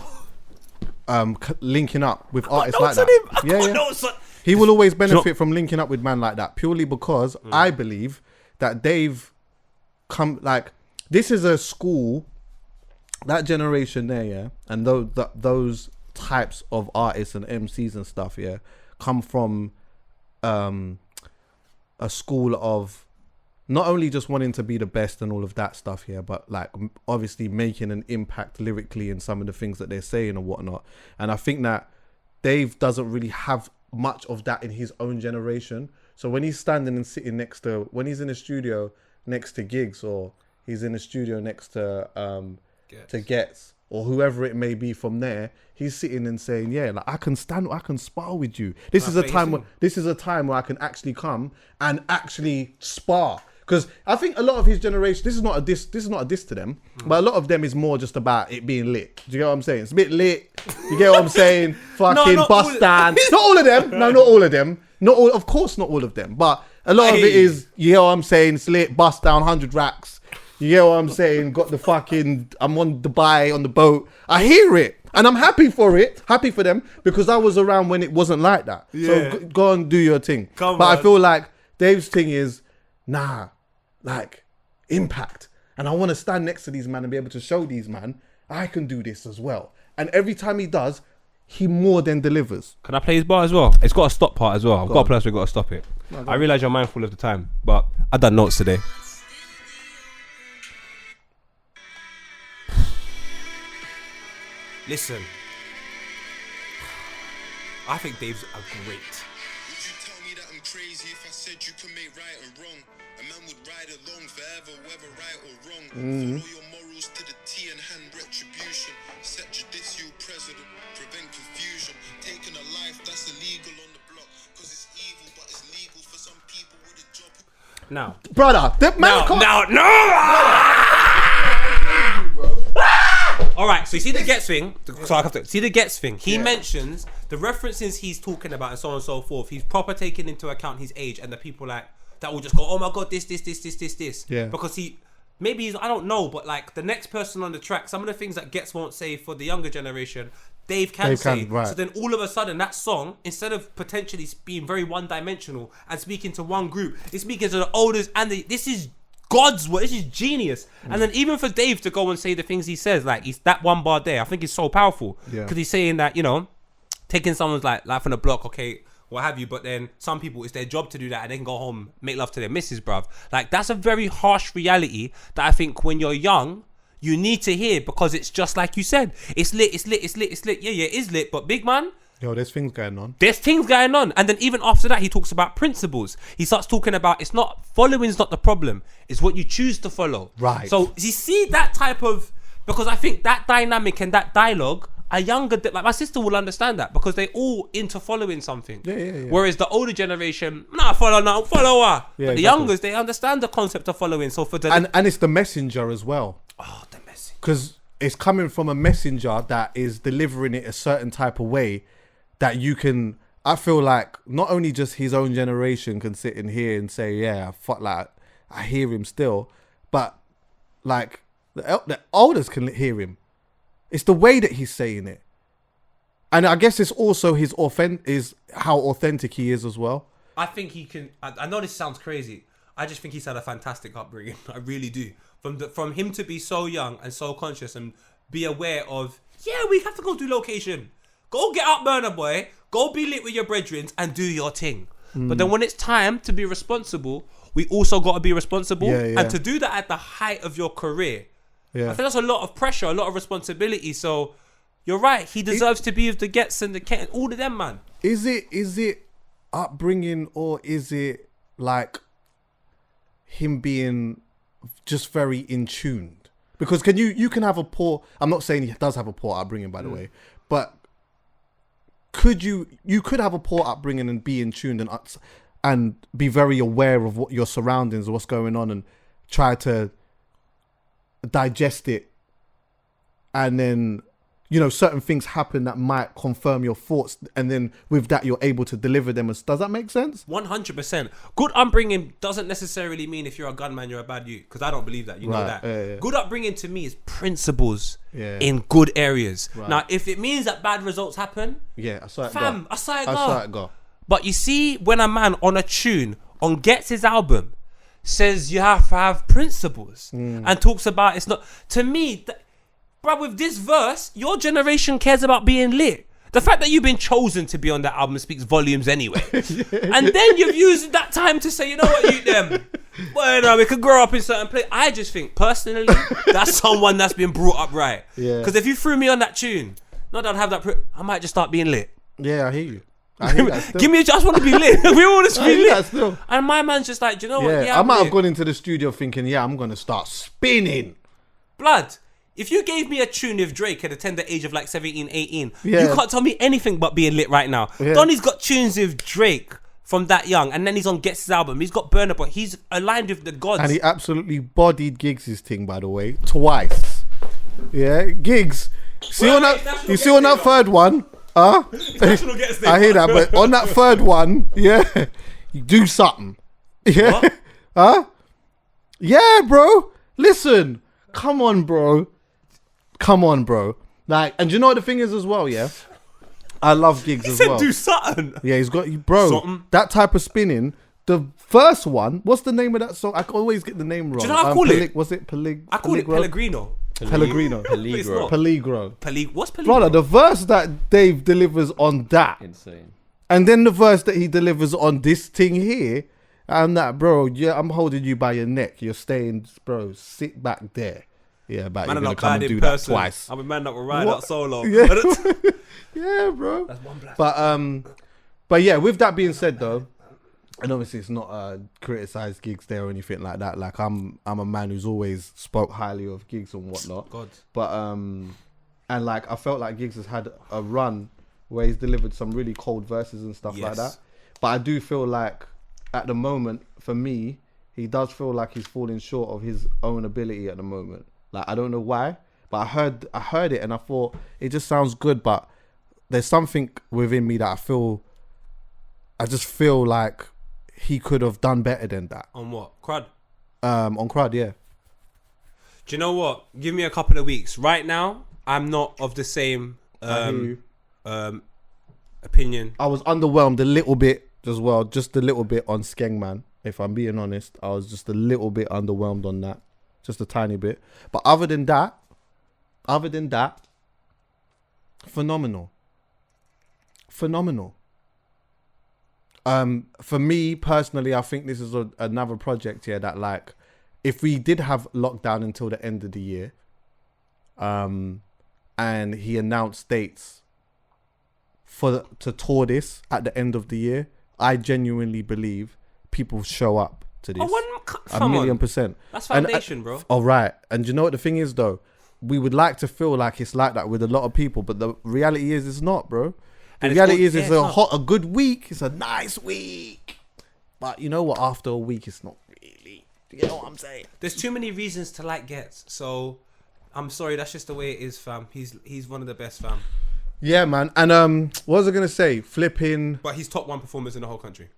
linking up with artists like that. He will always benefit from linking up with man like that, purely because I believe that Dave this is a school, that generation there, and those types of artists and MCs and stuff, come from a school of not only just wanting to be the best and all of that stuff, but like obviously making an impact lyrically in some of the things that they're saying and whatnot. And I think that Dave doesn't really have much of that in his own generation. So when he's standing and sitting when he's in the studio next to Gigs, or he's in the studio next to Ghetts, or whoever it may be from there, he's sitting and saying, like I can spar with you. This is a time where I can actually come and actually spar. Because I think a lot of his generation, this is not a diss to them, but a lot of them is more just about it being lit. Do you get what I'm saying? It's a bit lit. You get what I'm saying? Fucking bust down. Not all of them. No, not all of them. Of course not all of them. But a lot of it is, you get what I'm saying? It's lit, bust down, 100 racks. You get what I'm saying? Got the fucking, I'm on Dubai on the boat. I hear it. And I'm happy for it. Happy for them. Because I was around when it wasn't like that. So go and do your thing. I feel like Dave's thing is, like impact. And I want to stand next to these man and be able to show these man, I can do this as well. And every time he does, he more than delivers. Can I play his bar as well? It's got a stop part as well. I've got a place where we've got to stop it. I realise you're mindful of the time, but I've done notes today. Listen, I think Dave's a great. Would you tell me that I'm crazy if I said you can make right and wrong? A man would ride along forever, whether right or wrong. Follow your morals to the T and hand retribution. Set judicial president, prevent confusion. Taking a life that's illegal on the block, cause it's evil, but it's legal for some people with a job. Now, brother, the man all right, so you see the Ghetts thing. So I have to see the Ghetts thing. He mentions the references he's talking about and so on and so forth. He's proper taking into account his age and the people like that will just go, oh my god, this. Yeah. Because I don't know, but like the next person on the track, some of the things that Ghetts won't say for the younger generation, Dave can say. Right. So then all of a sudden that song, instead of potentially being very one-dimensional and speaking to one group, it's speaking to the oldest and this is God's word. This is genius. And then even for Dave to go and say the things he says, like he's that one bar there, I think it's so powerful. Because he's saying that, taking someone's like life on the block, okay, what have you, but then some people, it's their job to do that and they can go home, make love to their missus, bruv. Like that's a very harsh reality that I think when you're young, you need to hear, because it's just like you said, it's lit. Yeah, it is lit, but big man, Yo, there's things going on. There's things going on. And then even after that, he talks about principles. He starts talking about it's not following's not the problem. It's what you choose to follow. Right. So you see that type of, because I think that dynamic and that dialogue, a younger, like my sister will understand that because they all into following something. Yeah. Whereas the older generation, follow her. But the exactly. youngers, they understand the concept of following. So for the And it's the messenger as well. oh, the message. Because it's coming from a messenger that is delivering it a certain type of way that you can, I feel like not only just his own generation can sit in here and say, yeah, fuck, like, I hear him still, but like the elders can hear him. It's the way that he's saying it. And I guess it's also is how authentic he is as well. I think he can. I know this sounds crazy. I just think he's had a fantastic upbringing. I really do. From him to be so young and so conscious and be aware of, yeah, we have to go do location. Go get up, burner boy. Go be lit with your brethren and do your thing. But then when it's time to be responsible, we also got to be responsible. Yeah. And to do that at the height of your career, I think that's a lot of pressure, a lot of responsibility. So you're right. He deserves to be with the Ghetts and the Kent, all of them, man. Is it upbringing, or is it like him being just very in tuned? Because you can have a poor, I'm not saying he does have a poor upbringing, by the way, but you could have a poor upbringing and be in tune and be very aware of what your surroundings, what's going on, and try to digest it, and then certain things happen that might confirm your thoughts, and then with that you're able to deliver them. Does that make sense? 100%. Good upbringing doesn't necessarily mean if you're a gunman you're a bad youth, because I don't believe that. You know that. Yeah. Good upbringing to me is principles Yeah. in good areas. Right. Now, if it means that bad results happen, Yeah, I saw it fam, go. I saw it I go. saw it go. But you see, when a man on a tune on Ghetts' album says you have to have principles and talks about it's not, to me, bro, with this verse, your generation cares about being lit. The fact that you've been chosen to be on that album speaks volumes anyway. And then you've used that time to say, you know what, you them, well, we could grow up in certain place. I just think, personally, that's someone that's been brought up right. Yeah. Because if you threw me on that tune, not that I'd have that, I might just start being lit. Yeah, I hear you. I hear that still. Give me a chance, I want to be lit. We all just I be hear that lit. still. And my man's just like, do you know what? Yeah, Yeah, I might have lit. gone into the studio thinking, yeah, I'm going to start spinning. Blood. If you gave me a tune with Drake at a tender age of like 17, 18, Yeah. you can't tell me anything but being lit right now. Yeah. Donnie's got tunes with Drake from that young, and then he's on Ghetts' album. He's got Burner, but he's aligned with the gods. And he absolutely bodied Giggs' thing, by the way, twice. Yeah, Giggs. See Well, on wait, that? National You see Ghetts on that Day, third one? Huh? National Ghetts Day. I hear that, but on that third one, yeah, you do something. Yeah, What? huh? Yeah, bro. Listen, come on, bro. Like, and you know what the thing is as well? Yeah, I love Giggs He as said well. do something. Yeah, he's got, bro, Something. that type of spinning. The first one, what's the name of that song? I always get the name wrong. Do you know how I call it? Was it Peligro? I call it Pellegrino. Pellegrino. It's not. Peligro. What's Pellegrino? Brother, the verse that Dave delivers on that, Insane. and then the verse that he delivers on this thing here, I'm that, bro, yeah, I'm holding you by your neck. You're staying, bro, sit back there. Yeah, but Man, you're I'm going to not come bad and in do person. that twice. I'm a man that will ride What? out solo. Yeah. Yeah, bro. That's one black. But yeah, with that being said though, and obviously it's not criticize Giggs there or anything like that. Like I'm a man who's always spoke highly of Giggs and whatnot. God. But and like I felt like Giggs has had a run where he's delivered some really cold verses and stuff like Yes. that. But I do feel like at the moment, for me, he does feel like he's falling short of his own ability at the moment. Like I don't know why, but I heard it and I thought it just sounds good, but there's something within me that I just feel like he could have done better than that. On what? Crud. On Crud, yeah. Do you know what? Give me a couple of weeks. Right now, I'm not of the same I hear you. opinion. I was underwhelmed a little bit as well, just a little bit on Skeng Man. If I'm being honest, I was just a little bit underwhelmed on that, just a tiny bit. But other than that, phenomenal. For me personally, I think this is another project here that, like, if we did have lockdown until the end of the year, and he announced dates to tour this at the end of the year, I genuinely believe people show up to this. A million %. That's foundation, bro. Oh, right. And you know what the thing is, though? We would like to feel like it's like that with a lot of people, but the reality is it's not, bro. The reality is it's a good week. It's a nice week. But you know what? After a week, it's not really. You know what I'm saying? There's too many reasons to like Ghetts. So, I'm sorry. That's just the way it is, fam. He's one of the best, fam. Yeah, man. And what was I going to say? Flipping. But he's top 1 performers in the whole country.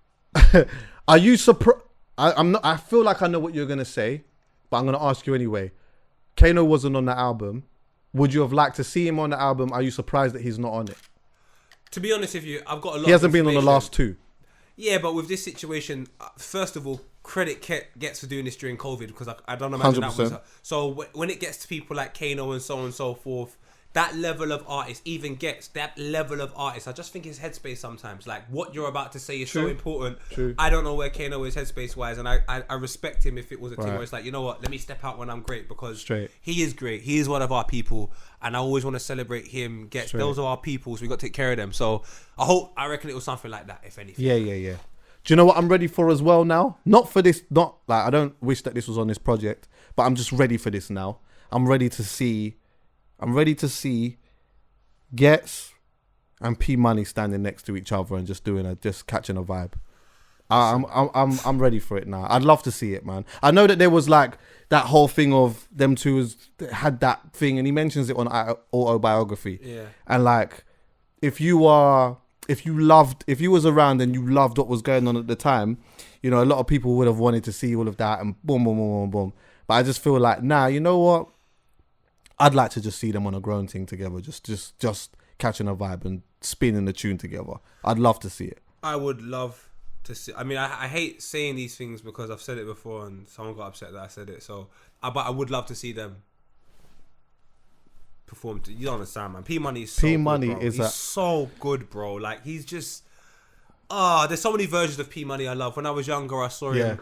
Are you surprised? I'm not. I feel like I know what you're gonna say, but I'm gonna ask you anyway. Kano wasn't on the album. Would you have liked to see him on the album? Are you surprised that he's not on it? To be honest with you, I've got a lot. He hasn't been on the last 2. Yeah, but with this situation, first of all, credit Ghetts for doing this during COVID, because I don't imagine 100%. That was. So when it gets to people like Kano and so on and so forth, that level of artist, even Ghetts, that level of artist, I just think his headspace sometimes, like what you're about to say is so important. True. I don't know where Kano is headspace wise, and I respect him if it was a thing where it's like, you know what, let me step out when I'm great, because he is great. He is one of our people, and I always want to celebrate him. Ghetts, those are our people, so we got to take care of them. So I reckon it was something like that, if anything. Yeah. Do you know what I'm ready for as well now? Not for this, not like I don't wish that this was on this project, but I'm just ready for this now. I'm ready to see Ghetts and P Money standing next to each other and just catching a vibe. I'm ready for it now. I'd love to see it, man. I know that there was like that whole thing of them two had that thing, and he mentions it on Autobiography. Yeah. And like, if you was around and you loved what was going on at the time, you know, a lot of people would have wanted to see all of that and boom, boom, boom, boom, boom. But I just feel like, nah, you know what? I'd like to just see them on a grown thing together, just catching a vibe and spinning the tune together. I'd love to see it. I would love to see. I mean, I hate saying these things because I've said it before and someone got upset that I said it. So, but I would love to see them perform. You don't understand, man. P Money is so good, bro. Like he's just. There's so many versions of P Money I love. When I was younger, I saw him.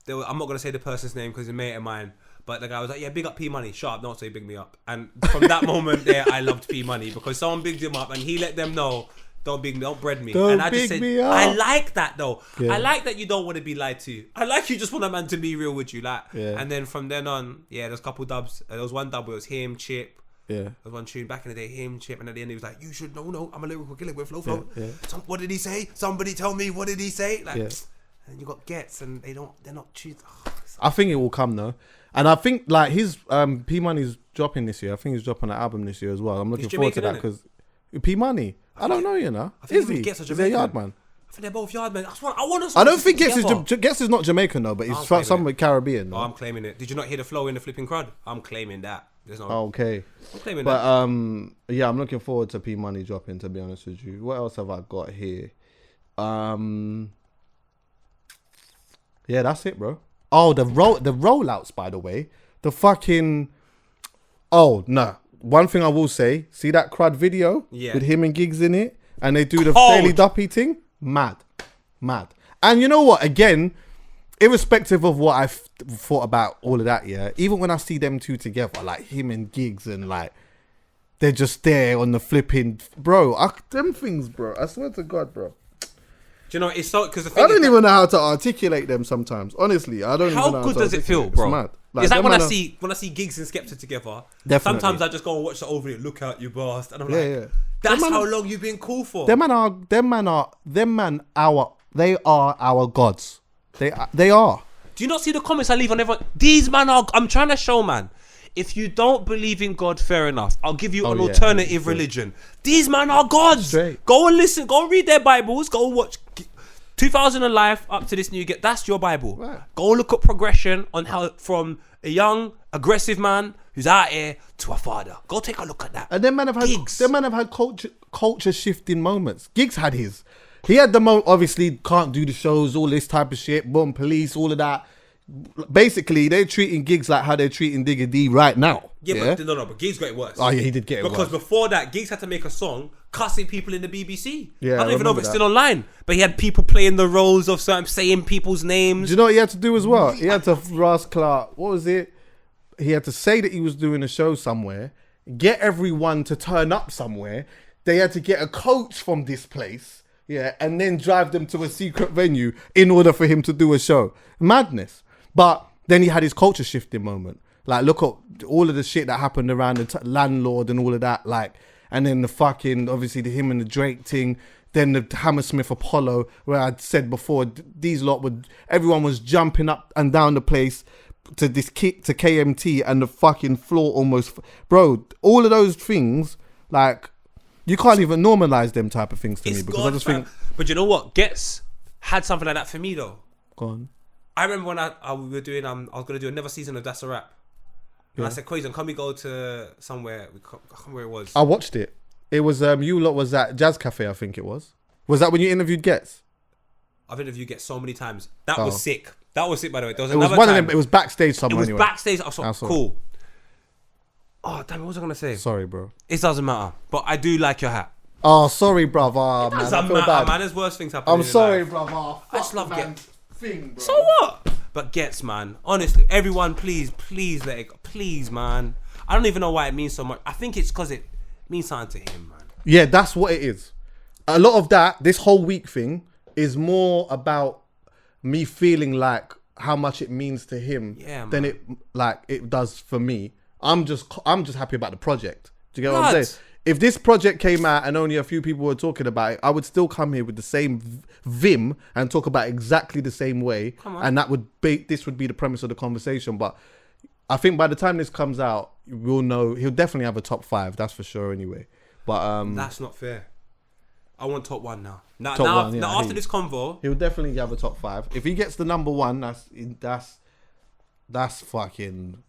I'm not gonna say the person's name because he's a mate of mine. But the guy was like, yeah, big up P Money. Shut up, don't say big me up. And from that moment there, I loved P Money because someone bigged him up and he let them know, don't bread me. And I just said, I like that though. Yeah. I like that you don't want to be lied to. I like you just want a man to be real with you. Like, and then from then on, there's a couple dubs. There was one dub where it was him, Chip. Yeah. There was one tune back in the day, him, Chip, and at the end he was like, you should know, I'm a lyrical killer with flow. Yeah. What did he say? Somebody tell me, what did he say? Like, and you got Ghetts and they're not choose. I think it will come though. And I think like his P Money's dropping this year. I think he's dropping an album this year as well. I'm looking forward to that because P Money. I don't know, you know. Is he? Is he a yard man? I think they're both yard men. I don't think Ghetts is not Jamaican though, but he's somewhere Caribbean. Oh, I'm claiming it. Did you not hear the flow in the flipping crowd? I'm claiming that. There's no. Okay. I'm claiming that. But yeah, I'm looking forward to P Money dropping. To be honest with you, what else have I got here? Yeah, that's it, bro. Oh, the rollouts, by the way. The fucking... Oh, no. One thing I will say, see that crud video? Yeah. With him and Giggs in it? And they do the Fairly Duppy thing? Mad. And you know what? Again, irrespective of what I've thought about all of that, yeah, even when I see them two together, like him and Giggs and like... They're just there on the flipping... Bro, them things, bro. I swear to God, bro. Do you know, it's so because I don't even know how to articulate them sometimes. Honestly, I don't even know. How good does it feel, bro? It's mad. It's like when I see Giggs and Skepta together. Definitely. Sometimes I just go and watch the over it. Look out, you bastard! And I'm like, that's how long you've been cool for. They are our gods. They are. Do you not see the comments I leave on everyone? These man are. I'm trying to show, man. If you don't believe in God, fair enough. I'll give you an alternative religion. These men are gods. Straight. Go and listen. Go and read their Bibles. Go and watch 2000 and Life up to this new get. That's your Bible. Right. Go and look at progression on how from a young aggressive man who's out here to a father. Go take a look at that. And them man have had culture shifting moments. Giggs had his. He had the obviously can't do the shows, all this type of shit. Boom, police, all of that. Basically, they're treating Giggs like how they're treating Digga D right now. But Giggs got it worse. Oh yeah, he did get it worse. Because before that, Giggs had to make a song cussing people in the BBC. Yeah, I don't even know if it's still online. But he had people playing the roles of certain, saying people's names. Do you know what he had to do as well? He had to rascal. What was it? He had to say that he was doing a show somewhere, get everyone to turn up somewhere, they had to get a coach from this place, yeah, and then drive them to a secret venue in order for him to do a show. Madness. But then he had his culture shifting moment. Like, look at all of the shit that happened around the landlord and all of that. Like, and then the fucking, obviously, him and the Drake thing. Then the Hammersmith Apollo, where I'd said before, these lot would, everyone was jumping up and down the place to this kit to KMT, and the fucking floor almost, bro. All of those things, like, you can't even normalize them type of things to me, because I just think. But you know what? Ghetts had something like that for me though. Go on. I remember when we were doing I was gonna do another season of That's a Rap, and I said, "Quaison, can we go to somewhere? I can't remember where it was." I watched it. It was you lot was at Jazz Cafe, I think it was. Was that when you interviewed Ghetts? I've interviewed Ghetts so many times. That was sick. That was sick, by the way. There was It was another one of time. them. It was backstage somewhere. It was anyway. backstage. I was cool. Oh damn! What was I gonna say? Sorry, bro. It doesn't matter. But I do like your hat. Oh, sorry, brother. Man, I Doesn't feel matter, bad. man. There's worse things happening. I'm in sorry, life. brother. I just love man. Ghetts. Thing, bro. So what? But Ghetts, man. Honestly, everyone, please let it go. Please, man. I don't even know why it means so much. I think it's because it means something to him, man. Yeah, that's what it is. A lot of that, this whole week thing, is more about me feeling like how much it means to him than it does for me. I'm just happy about the project. Do you get what I'm saying? If this project came out and only a few people were talking about it, I would still come here with the same vim and talk about it exactly the same way. And this would be the premise of the conversation. But I think by the time this comes out, we'll know he'll definitely have a top 5. That's for sure anyway. But that's not fair. I want top 1 now. Now after this convo, he'll definitely have a top 5. If he gets the number 1, that's fucking.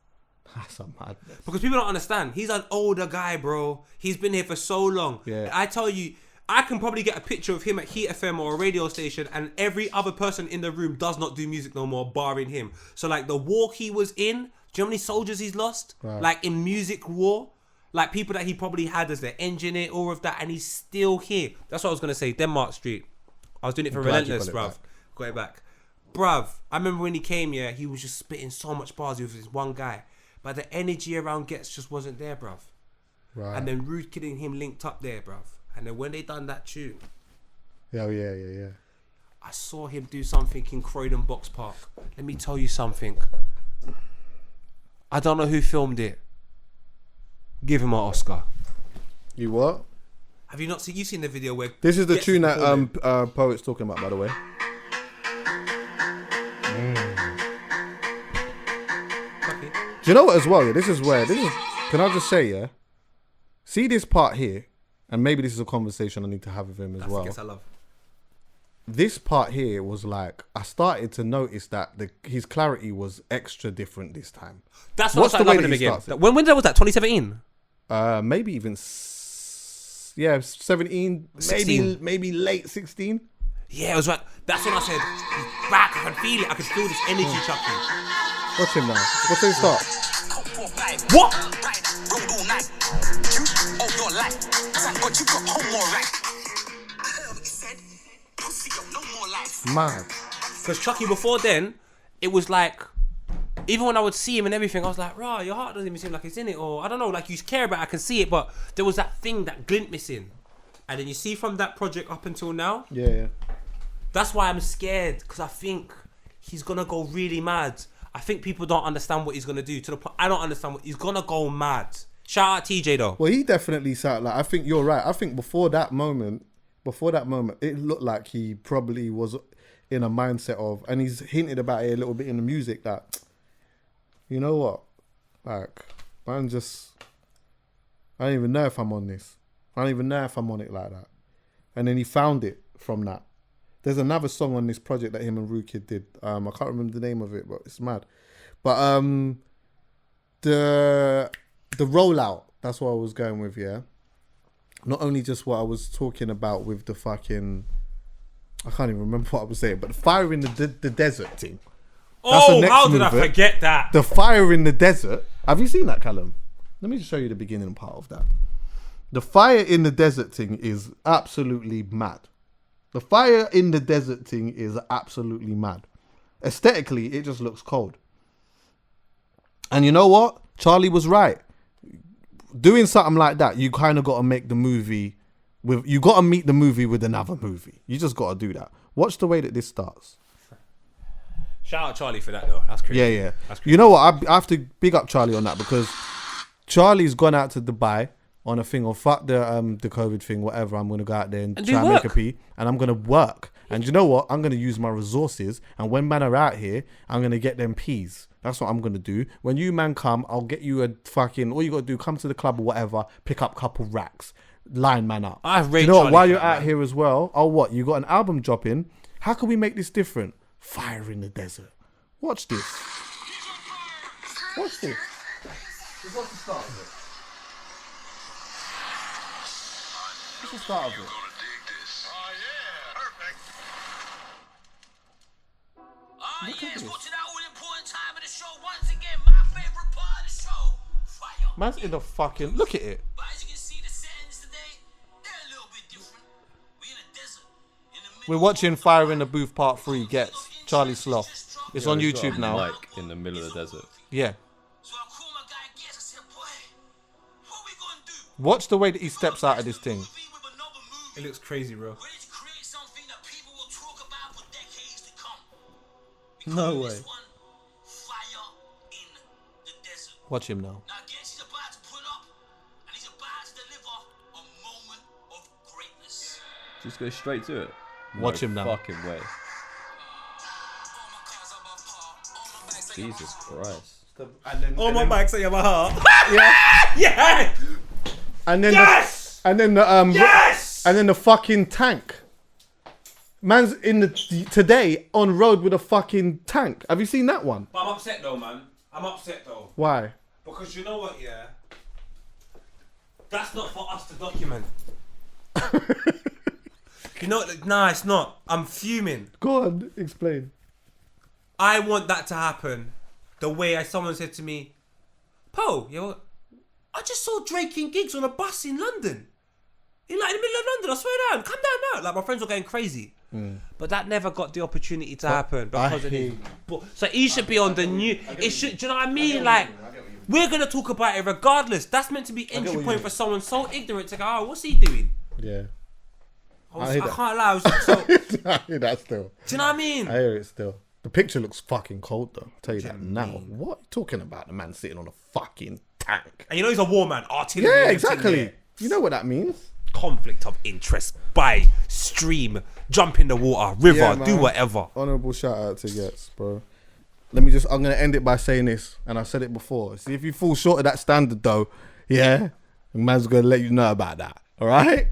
That's a madness. Because people don't understand. He's an older guy, bro. He's been here for so long. Yeah. I tell you, I can probably get a picture of him at Heat FM or a radio station, and every other person in the room does not do music no more, barring him. So, like, the war he was in, do you know how many soldiers he's lost? Right. Like, in music war? Like, people that he probably had as their engineer, all of that, and he's still here. That's what I was going to say. Denmark Street. I was doing it for Relentless, bruv. Got it back. Bruv, I remember when he came here, he was just spitting so much bars. He was this one guy. But the energy around Ghetts just wasn't there, bruv. Right. And then Root Kid and him linked up there, bruv. And then when they done that tune, Yeah. I saw him do something in Croydon Box Park. Let me tell you something. I don't know who filmed it. Give him an Oscar. You what? Have you not seen? You've seen the video where This is the Ghetts tune that performing. Poet's talking about, by the way. Chuckie. Do you know what as well? Yeah, this is. Can I just say, yeah? See this part here, and maybe this is a conversation I need to have with him as That's well. the Ghetts I love. This part here was like, I started to notice that his clarity was extra different this time. That's what I started loving in the beginning. starts it? When was that? 2017? Maybe even 17, 16. maybe late 16. Yeah, it was right. That's when I said, he's back. I can feel it. I can feel this energy, Chuckie. Watch him now. Watch him start. What? Mad. Because Chuckie, before then, it was like, even when I would see him and everything, I was like, rah, your heart doesn't even seem like it's in it. Or, I don't know, like you care about it, I can see it. But there was that thing, that glint missing. And then you see from that project up until now, Yeah. that's why I'm scared. Because I think he's going to go really mad. I think people don't understand what he's going to do. To the point, I don't understand what he's going to go mad. Shout out TJ though. Well, he definitely sounded like, I think you're right. I think before that moment, it looked like he probably was in a mindset of, and he's hinted about it a little bit in the music, that, you know what, like, I don't even know if I'm on this. I don't even know if I'm on it like that. And then he found it from that. There's another song on this project that him and Root Kid did. I can't remember the name of it, but it's mad. But the rollout, that's what I was going with, yeah. Not only just what I was talking about with the fucking, I can't even remember what I was saying, but the fire in the desert thing. That's the Oh, next how did I movement. forget that? The fire in the desert. Have you seen that, Callum? Let me just show you the beginning part of that. The fire in the desert thing is absolutely mad. The fire in the desert thing is absolutely mad. Aesthetically, it just looks cold. And you know what? Charlie was right. Doing something like that, you kind of got to make the movie You got to meet the movie with another movie. You just got to do that. Watch the way that this starts. Shout out Charlie for that though. That's crazy. Yeah. That's crazy. You know what? I have to big up Charlie on that because Charlie's gone out to Dubai on a thing of fuck the COVID thing, whatever. I'm gonna go out there and try and make a pee, and I'm gonna work. And you know what? I'm gonna use my resources. And when man are out here, I'm gonna get them peas. That's what I'm gonna do. When you man come, I'll get you a fucking. All you gotta do, come to the club or whatever, pick up a couple racks, line man up. You know what? While you're out here as well, what? You got an album dropping. How can we make this different? Fire in the desert. Watch this. Watch this. This is the start of it. This is the start of it. Look at this. Man's in the fucking. Look at it. We're watching Fire in the Booth Part 3 Ghetts. Charlie Sloth. It's on YouTube now. Like in the middle of the desert. Yeah. Watch the way that he steps out of this thing. It looks crazy, bro. No way. Watch him now. Just go straight to it. Watch him now. Fucking way. Jesus Christ. Oh my back, say my heart. Yeah. Yeah. And then Yes! and then the fucking tank. Man's in the today on road with a fucking tank. Have you seen that one? But I'm upset though, man. I'm upset though. Why? Because you know what, yeah? That's not for us to document. You know, nah, it's not. I'm fuming. Go on, explain. I want that to happen the way someone said to me, Po, I just saw Drake in gigs on a bus in London. In the middle of London, I swear down. Come down now. Like, my friends were going crazy. But that never got the opportunity to happen because of this. So he should be on the new. It should. Do you know what I mean? Like, we're gonna talk about it regardless. That's meant to be entry point for someone so ignorant to go, oh, what's he doing? Yeah. I can't lie. I was so, I hear that still. do you know what I mean? I hear it still. The picture looks fucking cold though. I'll tell you that now. What are you talking about? The man sitting on a fucking tank. And you know he's a war man. Artillery. Yeah, exactly. You know what that means. Conflict of interest. Buy, stream, jump in the water, river, Yeah, do man. whatever. Honourable shout out to Ghetts, bro. I'm gonna end it by saying this, and I said it before. See, if you fall short of that standard though, yeah, the man's gonna let you know about that. All right.